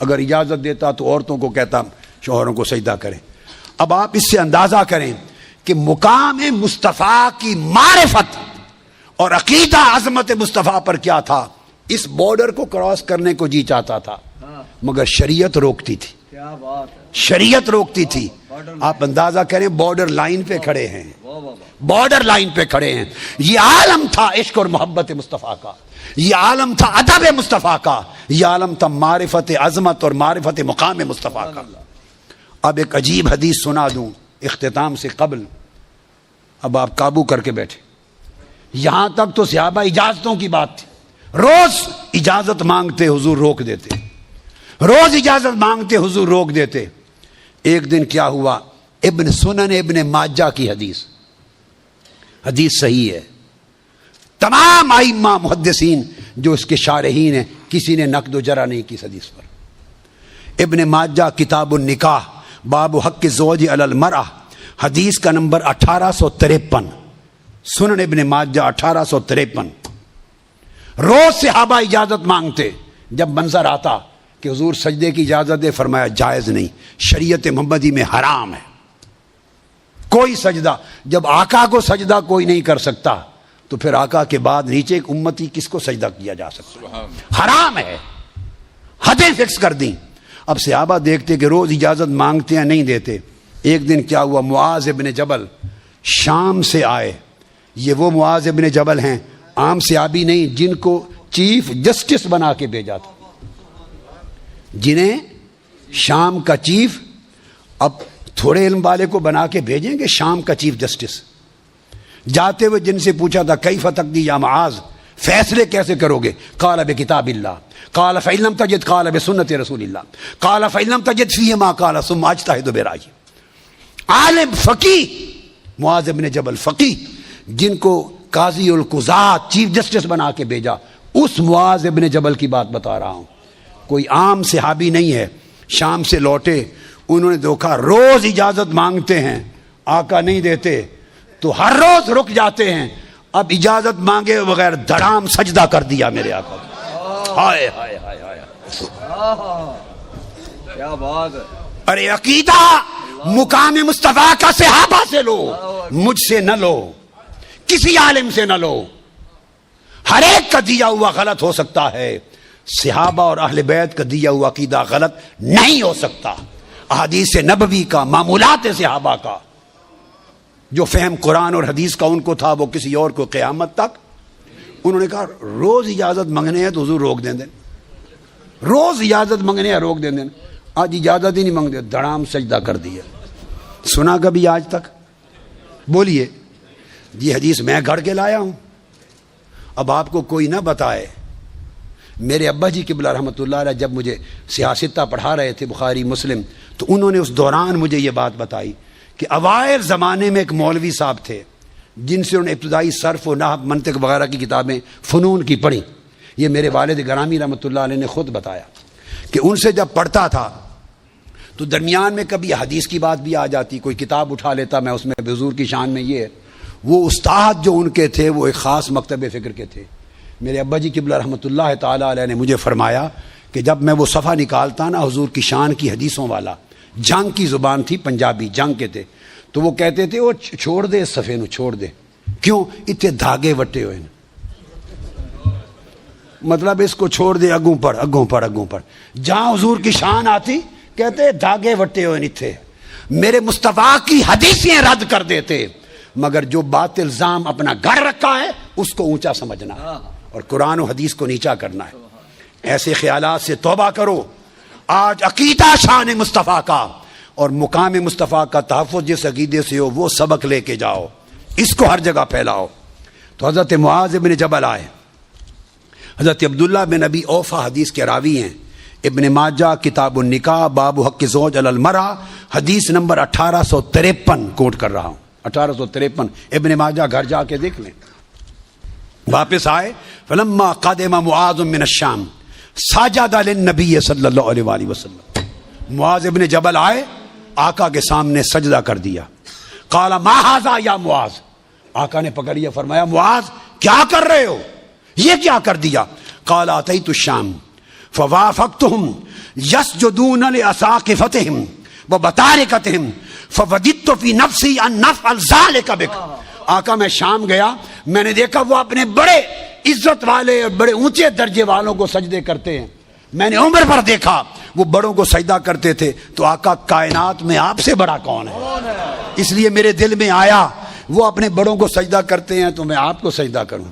اگر اجازت دیتا تو عورتوں کو کہتا شوہروں کو سجدہ کریں. اب آپ اس سے اندازہ کریں کہ مقام مصطفیٰ کی معرفت اور عقیدہ عظمت مصطفیٰ پر کیا تھا. اس بارڈر کو کراس کرنے کو جی چاہتا تھا مگر شریعت روکتی تھی. کیا بات ہے. شریعت روکتی تھی. آپ اندازہ کریں بارڈر لائن پہ کھڑے ہیں، بارڈر لائن پہ کھڑے ہیں. یہ عالم تھا عشق اور محبت مصطفیٰ کا، یہ عالم تھا ادب مصطفیٰ کا، یہ عالم تھا معرفت عظمت اور معرفت مقام مصطفیٰ کا. اب ایک عجیب حدیث سنا دوں اختتام سے قبل. اب آپ قابو کر کے بیٹھے. یہاں تک تو صحابہ اجازتوں کی بات تھی. روز اجازت مانگتے حضور روک دیتے، روز اجازت مانگتے حضور روک دیتے. ایک دن کیا ہوا، ابن سنن ابن ماجہ کی حدیث، حدیث صحیح ہے. تمام ائمہ محدثین جو اس کے شارحین ہیں کسی نے نقد و جرح نہیں کی اس حدیث پر. ابن ماجہ کتاب النکاح باب حق الزوج علی المرأہ حدیث کا نمبر 1853. سنن ابن ماجہ 1853. روز صحابہ اجازت مانگتے. جب منظر آتا کہ حضور سجدے کی اجازت دے فرمایا جائز نہیں، شریعت محمدی میں حرام ہے کوئی سجدہ. جب آقا کو سجدہ کوئی نہیں کر سکتا تو پھر آقا کے بعد نیچے ایک امتی کس کو سجدہ کیا جا سکتا؟ حرام ہے. حدیں فکس کر دیں. اب صحابہ دیکھتے کہ روز اجازت مانگتے ہیں نہیں دیتے. ایک دن کیا ہوا، معاذ ابن جبل شام سے آئے. یہ وہ معاذ ابن جبل ہیں عام صحابی نہیں جن کو چیف جسٹس بنا کے بھیجا تھا، جنہیں شام کا چیف، اب تھوڑے علم والے کو بنا کے بھیجیں گے شام کا چیف جسٹس. جاتے ہوئے جن سے پوچھا تھا کیف تقضی یا معاذ، فیصلے کیسے کرو گے؟ قال بکتاب اللہ، قال فإن لم تجد قال بسنت رسول اللہ، قال فإن لم تجد فیہ ما قال ثم اجتہد برأیہ. عالم فقیہ معاذ ابن جبل، فقیہ جن کو قاضی القضات چیف جسٹس بنا کے بھیجا، اس معاذ ابن جبل کی بات بتا رہا ہوں. کوئی عام صحابی نہیں ہے. شام سے لوٹے، انہوں نے دیکھا روز اجازت مانگتے ہیں آقا نہیں دیتے تو ہر روز رک جاتے ہیں. اب اجازت مانگے بغیر دھڑام سجدہ کر دیا میرے آقا کو. ہائے ہائے ہائے ہائے، کیا بات ہے. ارے عقیدہ مقام مصطفیٰ کا صحابہ سے لو، مجھ سے نہ لو، کسی عالم سے نہ لو. ہر ایک کا دیا ہوا غلط ہو سکتا ہے، صحابہ اور اہل بیت کا دیا ہوا عقیدہ غلط نہیں ہو سکتا. احادیث نبوی کا، معمولات صحابہ کا جو فہم قرآن اور حدیث کا ان کو تھا وہ کسی اور کو قیامت تک. انہوں نے کہا روز اجازت منگنے ہیں تو حضور روک دیں دیں، روز اجازت منگنے ہیں روک دیں دیں. آج اجازت ہی نہیں مانگتے، دھڑام سجدہ کر دیا. سنا کبھی آج تک؟ بولیے. یہ حدیث میں گھڑ کے لایا ہوں. اب آپ کو کوئی نہ بتائے. میرے ابا جی قبلہ رحمۃ اللہ علیہ جب مجھے سیاستہ پڑھا رہے تھے بخاری مسلم، تو انہوں نے اس دوران مجھے یہ بات بتائی کہ اوائل زمانے میں ایک مولوی صاحب تھے جن سے انہوں نے ابتدائی صرف و نحو منطق وغیرہ کی کتابیں فنون کی پڑھی. یہ میرے والد گرامی رحمۃ اللہ علیہ نے خود بتایا کہ ان سے جب پڑھتا تھا تو درمیان میں کبھی حدیث کی بات بھی آ جاتی، کوئی کتاب اٹھا لیتا میں، اس میں حضور کی شان میں یہ. وہ استاد جو ان کے تھے وہ ایک خاص مکتب فکر کے تھے. میرے ابا جی قبلہ رحمۃ اللہ تعالیٰ علیہ نے مجھے فرمایا کہ جب میں وہ صفحہ نکالتا نا حضور کی شان کی حدیثوں والا، جنگ کی زبان تھی پنجابی، جنگ کے تھے، تو وہ کہتے تھے وہ چھوڑ دے اس صفحے نو، چھوڑ دے. کیوں؟ اتنے دھاگے وٹے ہوئے ہیں. مطلب اس کو چھوڑ دے، اگوں پڑھ اگوں پڑھ اگوں پڑھ. جہاں حضور کی شان آتی کہتے دھاگے وٹے ہوئے نہیں تھے. میرے مصطفیٰ کی حدیثیں رد کر دیتے، مگر جو بات الزام اپنا گھر رکھا ہے اس کو اونچا سمجھنا اور قرآن و حدیث کو نیچا کرنا ہے. ایسے خیالات سے توبہ کرو. آج عقیدہ شان مصطفیٰ کا اور مقام مصطفیٰ کا تحفظ جس عقیدے سے ہو وہ سبق لے کے جاؤ، اس کو ہر جگہ پھیلاؤ. تو حضرت معاذ بن جبل آئے. حضرت عبداللہ بن ابی اوفا حدیث کے راوی ہیں. ابن ماجہ کتاب النکاح باب حق زوج علی المرأہ حدیث نمبر 1853 کوٹ کر رہا ہوں. 1853 ابن ماجہ گھر جا کے دیکھ لیں. واپس آئے. فلما قدم معاذ من الشام سجد للنبی صلی اللہ علیہ وآلہ وسلم. معاذ ابن جبل آئے آقا کے سامنے سجدہ کر دیا. قال ما ھذا یا معاذ. آقا نے پکڑ لیا, فرمایا معاذ کیا کر رہے ہو, یہ کیا کر دیا؟ قال اتیت الشام فوافقتهم يسجدون لاساقفتهم وبطارقتهم فوجدت في نفسي ان نفعل ذلك بك. آقا میں شام گیا, میں نے دیکھا وہ اپنے بڑے عزت والے اور بڑے اونچے درجے والوں کو سجدے کرتے ہیں. میں نے عمر پر دیکھا وہ بڑوں کو سجدہ کرتے تھے, تو آقا کائنات میں آپ سے بڑا کون ہے؟ اس لیے میرے دل میں آیا وہ اپنے بڑوں کو سجدہ کرتے ہیں تو میں آپ کو سجدہ کروں.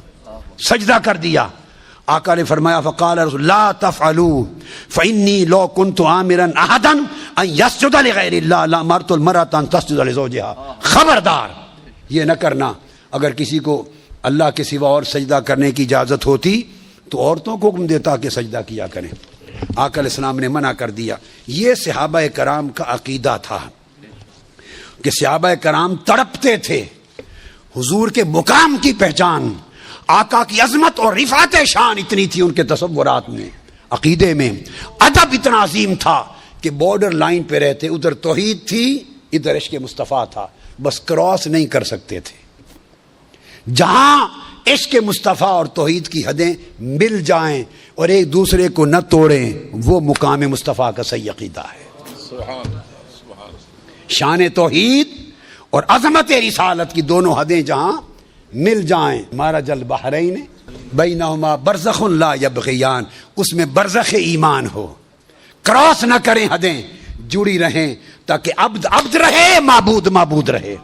سجدہ کر دیا. آقا نے فرمایا فقال رسول لا تفعلوا فإني لو كنت آمرا أحدا أن يسجد لغير الله لأمرت المرأة أن تسجد لزوجها. خبردار یہ نہ کرنا, اگر کسی کو اللہ کے سوا اور سجدہ کرنے کی اجازت ہوتی تو عورتوں کو حکم دیتا کہ سجدہ کیا کریں. آقا علیہ السلام نے منع کر دیا. یہ صحابہ کرام کا عقیدہ تھا کہ صحابہ کرام تڑپتے تھے. حضور کے مقام کی پہچان, آقا کی عظمت اور رفعت شان اتنی تھی ان کے تصورات میں, عقیدے میں. ادب اتنا عظیم تھا کہ بارڈر لائن پہ رہتے, ادھر توحید تھی ادھر عشق مصطفیٰ تھا, بس کراس نہیں کر سکتے تھے. جہاں عشق مصطفیٰ اور توحید کی حدیں مل جائیں اور ایک دوسرے کو نہ توڑیں, وہ مقام مصطفیٰ کا صحیح عقیدہ ہے. شان توحید اور عظمت رسالت کی دونوں حدیں جہاں مل جائیں, مرج البحرین بینہما برزخ لا یبغیان, اس میں برزخ ایمان ہو, کراس نہ کریں حدیں, جڑی رہیں تاکہ عبد عبد رہے, معبود معبود رہے,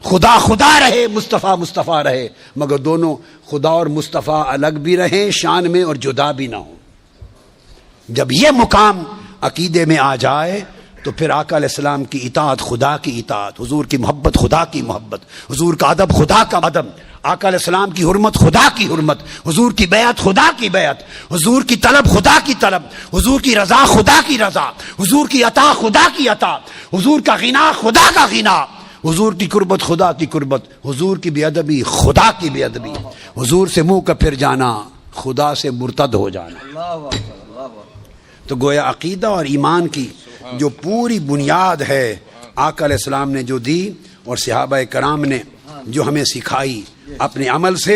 خدا خدا رہے, مصطفیٰ مصطفیٰ رہے, مگر دونوں خدا اور مصطفیٰ الگ بھی رہیں شان میں اور جدا بھی نہ ہوں. جب یہ مقام عقیدے میں آ جائے تو پھر آقا علیہ السلام کی اطاعت خدا کی اطاعت, حضور کی محبت خدا کی محبت, حضور کا ادب خدا کا ادب, آقا علیہ السلام کی حرمت خدا کی حرمت, حضور کی بیعت خدا کی بیعت, حضور کی طلب خدا کی طلب, حضور کی رضا خدا کی رضا, حضور کی عطا خدا کی عطا, حضور کا غنا خدا کا غنا, حضور کی قربت خدا کی قربت, حضور کی بے ادبی خدا کی بے ادبی, حضور سے منہ کا پھر جانا خدا سے مرتد ہو جانا. تو گویا عقیدہ اور ایمان کی جو پوری بنیاد ہے آقا علیہ السلام نے جو دی اور صحابہ کرام نے جو ہمیں سکھائی اپنے عمل سے,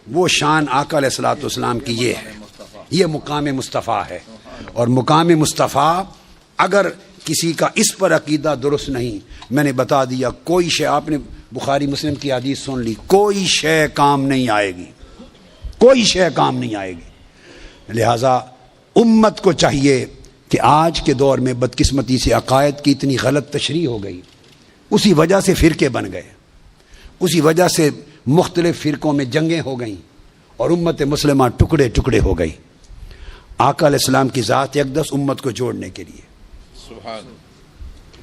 وہ شان آقا علیہ الصلوۃ والسلام کی یہ ہے. یہ مقام مصطفیٰ ہے. اور مقام مصطفیٰ اگر کسی کا اس پر عقیدہ درست نہیں, میں نے بتا دیا کوئی شے, آپ نے بخاری مسلم کی حدیث سن لی, کوئی شے کام نہیں آئے گی, کوئی شے کام نہیں آئے گی. لہذا امت کو چاہیے کہ آج کے دور میں بدقسمتی سے عقائد کی اتنی غلط تشریح ہو گئی, اسی وجہ سے فرقے بن گئے, اسی وجہ سے مختلف فرقوں میں جنگیں ہو گئیں اور امت مسلمہ ٹکڑے ٹکڑے ہو گئی. آقا علیہ السلام کی ذات اقدس امت کو جوڑنے کے لیے.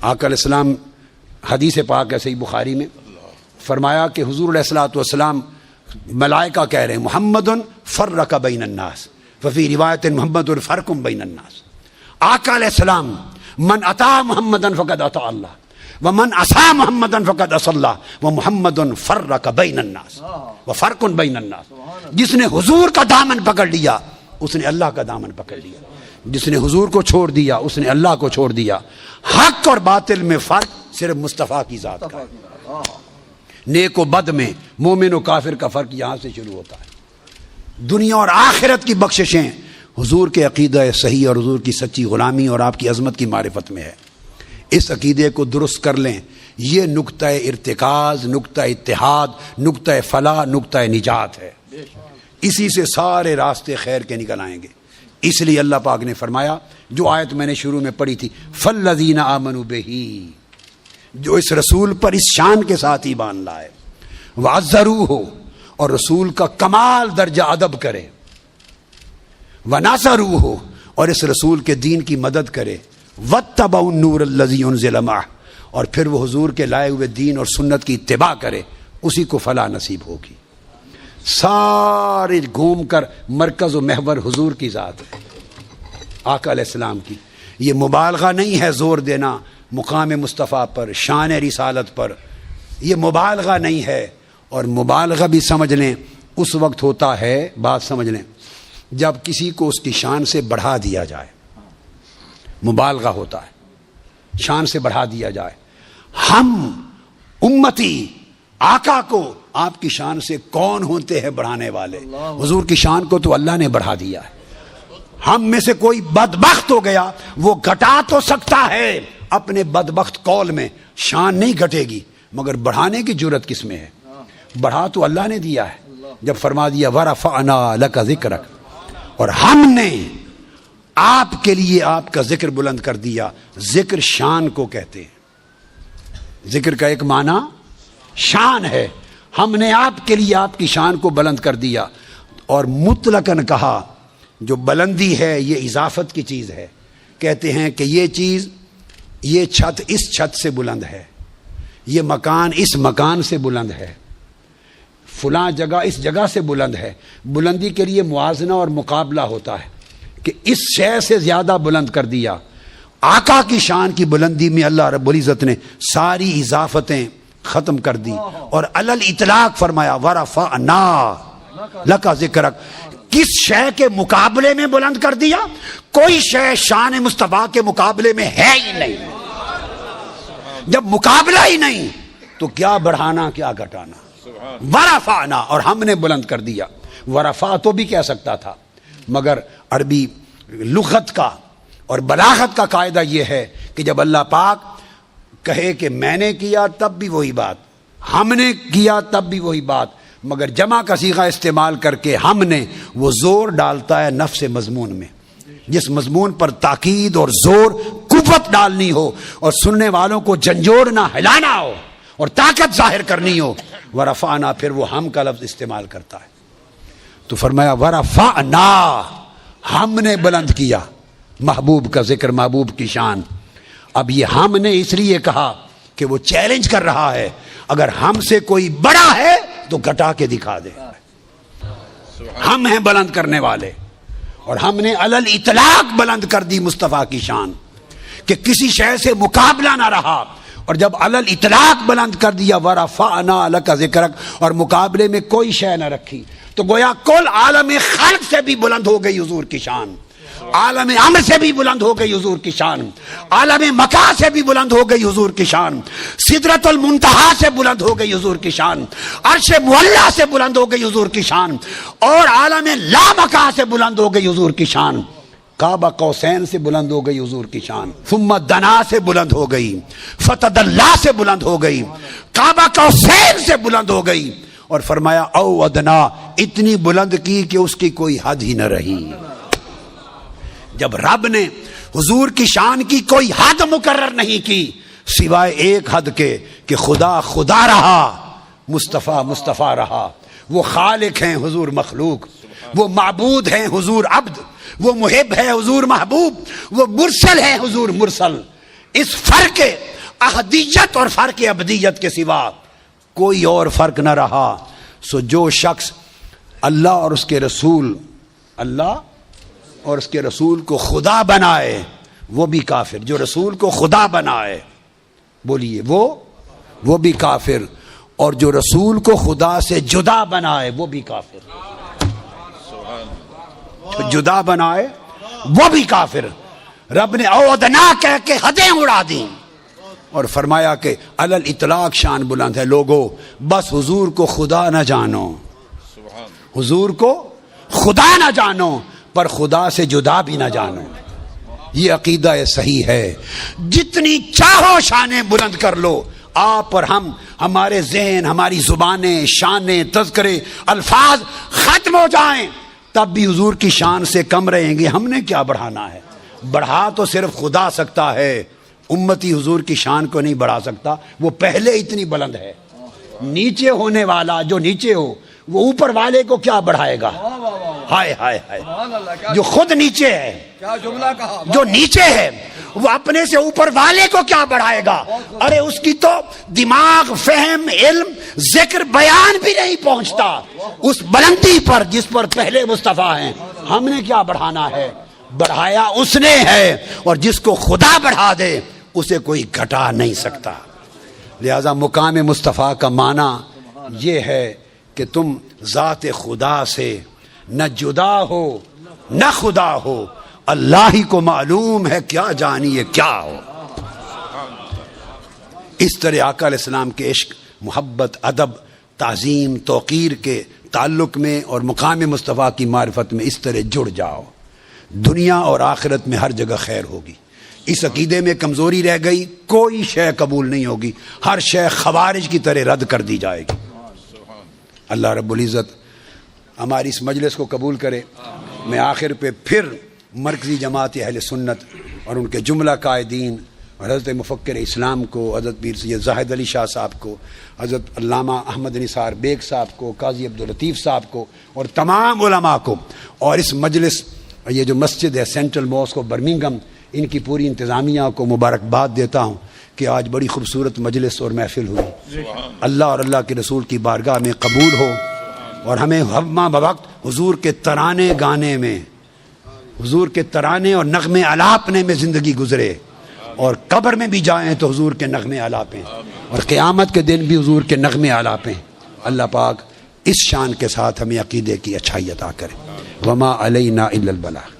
آقا علیہ السلام حدیث پاک ہے صحیح بخاری میں فرمایا کہ حضور علیہ الصلوۃ والسلام ملائکہ کہہ رہے ہیں محمد فرق بین الناس, ففی روایت محمد فرق بین الناس. آقا علیہ السلام من اطاع محمدن فقد اطاع اللہ ومن عصا محمدن فقد عصى اللہ ومحمد فرق بین الناس وفرق بین الناس. جس نے حضور کا دامن پکڑ لیا اس نے اللہ کا دامن پکڑ لیا, جس نے حضور کو چھوڑ دیا اس نے اللہ کو چھوڑ دیا. حق اور باطل میں فرق صرف مصطفیٰ کی ذات کا ہے. نیک و بد میں, مومن و کافر کا فرق یہاں سے شروع ہوتا ہے. دنیا اور آخرت کی بخششیں حضور کے عقیدہ صحیح اور حضور کی سچی غلامی اور آپ کی عظمت کی معرفت میں ہے. اس عقیدے کو درست کر لیں, یہ نقطہ ارتکاز, نقطہ اتحاد, نقطہ فلاح, نقطہ نجات ہے. اسی سے سارے راستے خیر کے نکل آئیں گے. اس لیے اللہ پاک نے فرمایا, جو آیت میں نے شروع میں پڑھی تھی, فالذین آمنوا بہ, جو اس رسول پر اس شان کے ساتھ ایمان لائے, وعزروہ, اور رسول کا کمال درجہ ادب کرے, وناصروہ, اور اس رسول کے دین کی مدد کرے, واتبعوا النور الذی انزل معہ, اور پھر وہ حضور کے لائے ہوئے دین اور سنت کی اتباع کرے, اسی کو فلاح نصیب ہوگی. سارے گھوم کر مرکز و محور حضور کی ذات ہے, آقا علیہ السلام کی. یہ مبالغہ نہیں ہے زور دینا مقام مصطفیٰ پر, شان رسالت پر, یہ مبالغہ نہیں ہے. اور مبالغہ بھی سمجھ لیں اس وقت ہوتا ہے, بات سمجھ لیں, جب کسی کو اس کی شان سے بڑھا دیا جائے, مبالغہ ہوتا ہے. شان سے بڑھا دیا جائے. ہم امتی آقا کو آپ کی شان سے کون ہوتے ہیں بڑھانے والے؟ حضور کی شان کو تو اللہ نے بڑھا دیا ہے. ہم میں سے کوئی بدبخت ہو گیا وہ گھٹا تو سکتا ہے اپنے بدبخت قول میں، شان نہیں گھٹے گی، مگر بڑھانے کی جرت کس میں ہے؟ بڑھا تو اللہ نے دیا ہے جب فرما دیا وَرَفَعْنَا لَكَ ذِكْرَكَ، اور ہم نے آپ کے لیے آپ کا ذکر بلند کر دیا. ذکر شان کو کہتے ہیں. ذکر کا ایک معنی شان ہے. ہم نے آپ کے لیے آپ کی شان کو بلند کر دیا. اور مطلقاً کہا جو بلندی ہے یہ اضافت کی چیز ہے. کہتے ہیں کہ یہ چیز، یہ چھت اس چھت سے بلند ہے، یہ مکان اس مکان سے بلند ہے، فلاں جگہ اس جگہ سے بلند ہے. بلندی کے لیے موازنہ اور مقابلہ ہوتا ہے کہ اس شے سے زیادہ بلند کر دیا. آقا کی شان کی بلندی میں اللہ رب العزت نے ساری اضافتیں ختم کر دی اور علل اطلاق فرمایا وَرَفَعْنَا لَكَ ذِكْرَكَ. کس شے کے مقابلے میں بلند کر دیا؟ کوئی شے شان مصطفیٰ کے مقابلے میں ہے ہی نہیں. جب مقابلہ ہی نہیں تو کیا بڑھانا کیا گھٹانا. ورفعنا، اور ہم نے بلند کر دیا. ورفع تو بھی کہہ سکتا تھا، مگر عربی لغت کا اور بلاغت کا قاعدہ یہ ہے کہ جب اللہ پاک کہے کہ میں نے کیا تب بھی وہی بات، ہم نے کیا تب بھی وہی بات، مگر جمع کا صیغہ استعمال کر کے ہم نے، وہ زور ڈالتا ہے نفس مضمون میں. جس مضمون پر تاکید اور زور قوت ڈالنی ہو اور سننے والوں کو جھنجھوڑنا ہلانا ہو اور طاقت ظاہر کرنی ہو، ورفعنا پھر وہ ہم کا لفظ استعمال کرتا ہے. تو فرمایا ورفعنا، ہم نے بلند کیا محبوب کا ذکر، محبوب کی شان. اب یہ ہم نے اس لیے کہا کہ وہ چیلنج کر رہا ہے اگر ہم سے کوئی بڑا ہے تو گھٹا کے دکھا دے. ہم ہیں بلند کرنے والے، اور ہم نے علل اطلاق بلند کر دی مصطفیٰ کی شان کہ کسی شے سے مقابلہ نہ رہا. اور جب علل اطلاق بلند کر دیا وَرَفَعْنَا لَكَ ذِكْرَكَ، اور مقابلے میں کوئی شے نہ رکھی، تو گویا کل عالم خلق سے بھی بلند ہو گئی حضور کی شان، عالم امر سے بھی بلند ہو گئی حضور کی شان، عالم مکہ سے بھی بلند ہو گئی حضور کی شان، سدرۃ المنتہا سے بلند ہو گئی حضور کی شان، عرش معلیٰ سے بلند ہو گئی حضور کی شان، اور عالم لامکہ سے بلند ہو گئی حضور کی شان، کعبہ قوسین سے بلند ہو گئی حضور کی شان، ثم دنا سے بلند ہو گئی، فتدلی سے بلند ہو گئی، کعبہ قوسین سے بلند ہو گئی. اور فرمایا او ادنا، اتنی بلند کی کہ اس کی کوئی حد ہی نہ رہی. جب رب نے حضور کی شان کی کوئی حد مقرر نہیں کی سوائے ایک حد کے کہ خدا خدا رہا، مصطفیٰ مصطفیٰ رہا. وہ خالق ہیں، حضور مخلوق، وہ معبود ہیں، حضور عبد، وہ محب ہے، حضور محبوب، وہ مرسل ہے، حضور مرسل. اس فرق احدیت اور فرق ابدیت کے سوا کوئی اور فرق نہ رہا. سو جو شخص اللہ اور اس کے رسول، اللہ اور اس کے رسول کو خدا بنائے وہ بھی کافر. جو رسول کو خدا بنائے، بولیے، وہ بھی کافر. اور جو رسول کو خدا سے جدا بنائے وہ بھی کافر. جو جدا بنائے وہ بھی کافر. رب نے اودنا کہہ کے حدیں اڑا دیں اور فرمایا کہ علل اطلاق شان بلند ہے. لوگو بس حضور کو خدا نہ جانو، حضور کو خدا نہ جانو، پر خدا سے جدا بھی نہ جانو. یہ عقیدہ صحیح ہے. جتنی چاہو شانیں بلند کر لو، آپ اور ہم، ہمارے ذہن، ہماری زبانیں، شانیں، تذکرے، الفاظ ختم ہو جائیں تب بھی حضور کی شان سے کم رہیں گے. ہم نے کیا بڑھانا ہے؟ بڑھا تو صرف خدا سکتا ہے، امتی حضور کی شان کو نہیں بڑھا سکتا. وہ پہلے اتنی بلند ہے. نیچے ہونے والا جو نیچے ہو وہ اوپر والے کو کیا بڑھائے گا؟ ہائے ہائے ہائے. جو خود نیچے ہے، کیا جملہ کہا، جو نیچے ہے وہ اپنے سے اوپر والے کو کیا بڑھائے گا؟ ارے اس کی تو دماغ، فہم، علم، ذکر، بیان بھی نہیں پہنچتا اس بلندی پر جس پر پہلے مصطفیٰ ہیں. ہم نے کیا بڑھانا ہے؟ بڑھایا اس نے ہے، اور جس کو خدا بڑھا دے اسے کوئی گھٹا نہیں سکتا. لہذا مقام مصطفیٰ کا معنی یہ ہے کہ تم ذات خدا سے نہ جدا ہو نہ خدا ہو. اللہ ہی کو معلوم ہے کیا جانیے کیا ہو. اس طرح آقا علیہ السلام کے عشق، محبت، ادب، تعظیم، توقیر کے تعلق میں اور مقام مصطفیٰ کی معرفت میں اس طرح جڑ جاؤ، دنیا اور آخرت میں ہر جگہ خیر ہوگی۔ اس عقیدے میں کمزوری رہ گئی، کوئی شے قبول نہیں ہوگی، ہر شے خوارج کی طرح رد کر دی جائے گی۔ اللہ رب العزت ہماری اس مجلس کو قبول کرے۔ میں آخر پہ پھر مرکزی جماعت اہل سنت اور ان کے جملہ قائدین اور حضرت مفکر اسلام کو، حضرت پیر سید زاہد علی شاہ صاحب کو، حضرت علامہ احمد نثار بیگ صاحب کو، قاضی عبداللطیف صاحب کو اور تمام علماء کو، اور اس مجلس، یہ جو مسجد ہے سینٹرل ماسک آف برمنگھم، ان کی پوری انتظامیہ کو مبارکباد دیتا ہوں کہ آج بڑی خوبصورت مجلس اور محفل ہوئی۔ اللہ اور اللہ کے رسول کی بارگاہ میں قبول ہو، اور ہمیں ہمہ بوقت حضور کے ترانے گانے میں، حضور کے ترانے اور نغمے الاپنے میں زندگی گزرے، اور قبر میں بھی جائیں تو حضور کے نغمے الاپیں، اور قیامت کے دن بھی حضور کے نغمے الاپیں۔ اللہ پاک اس شان کے ساتھ ہمیں عقیدے کی اچھائی عطا کرے۔ وما علینا الا البلاغ۔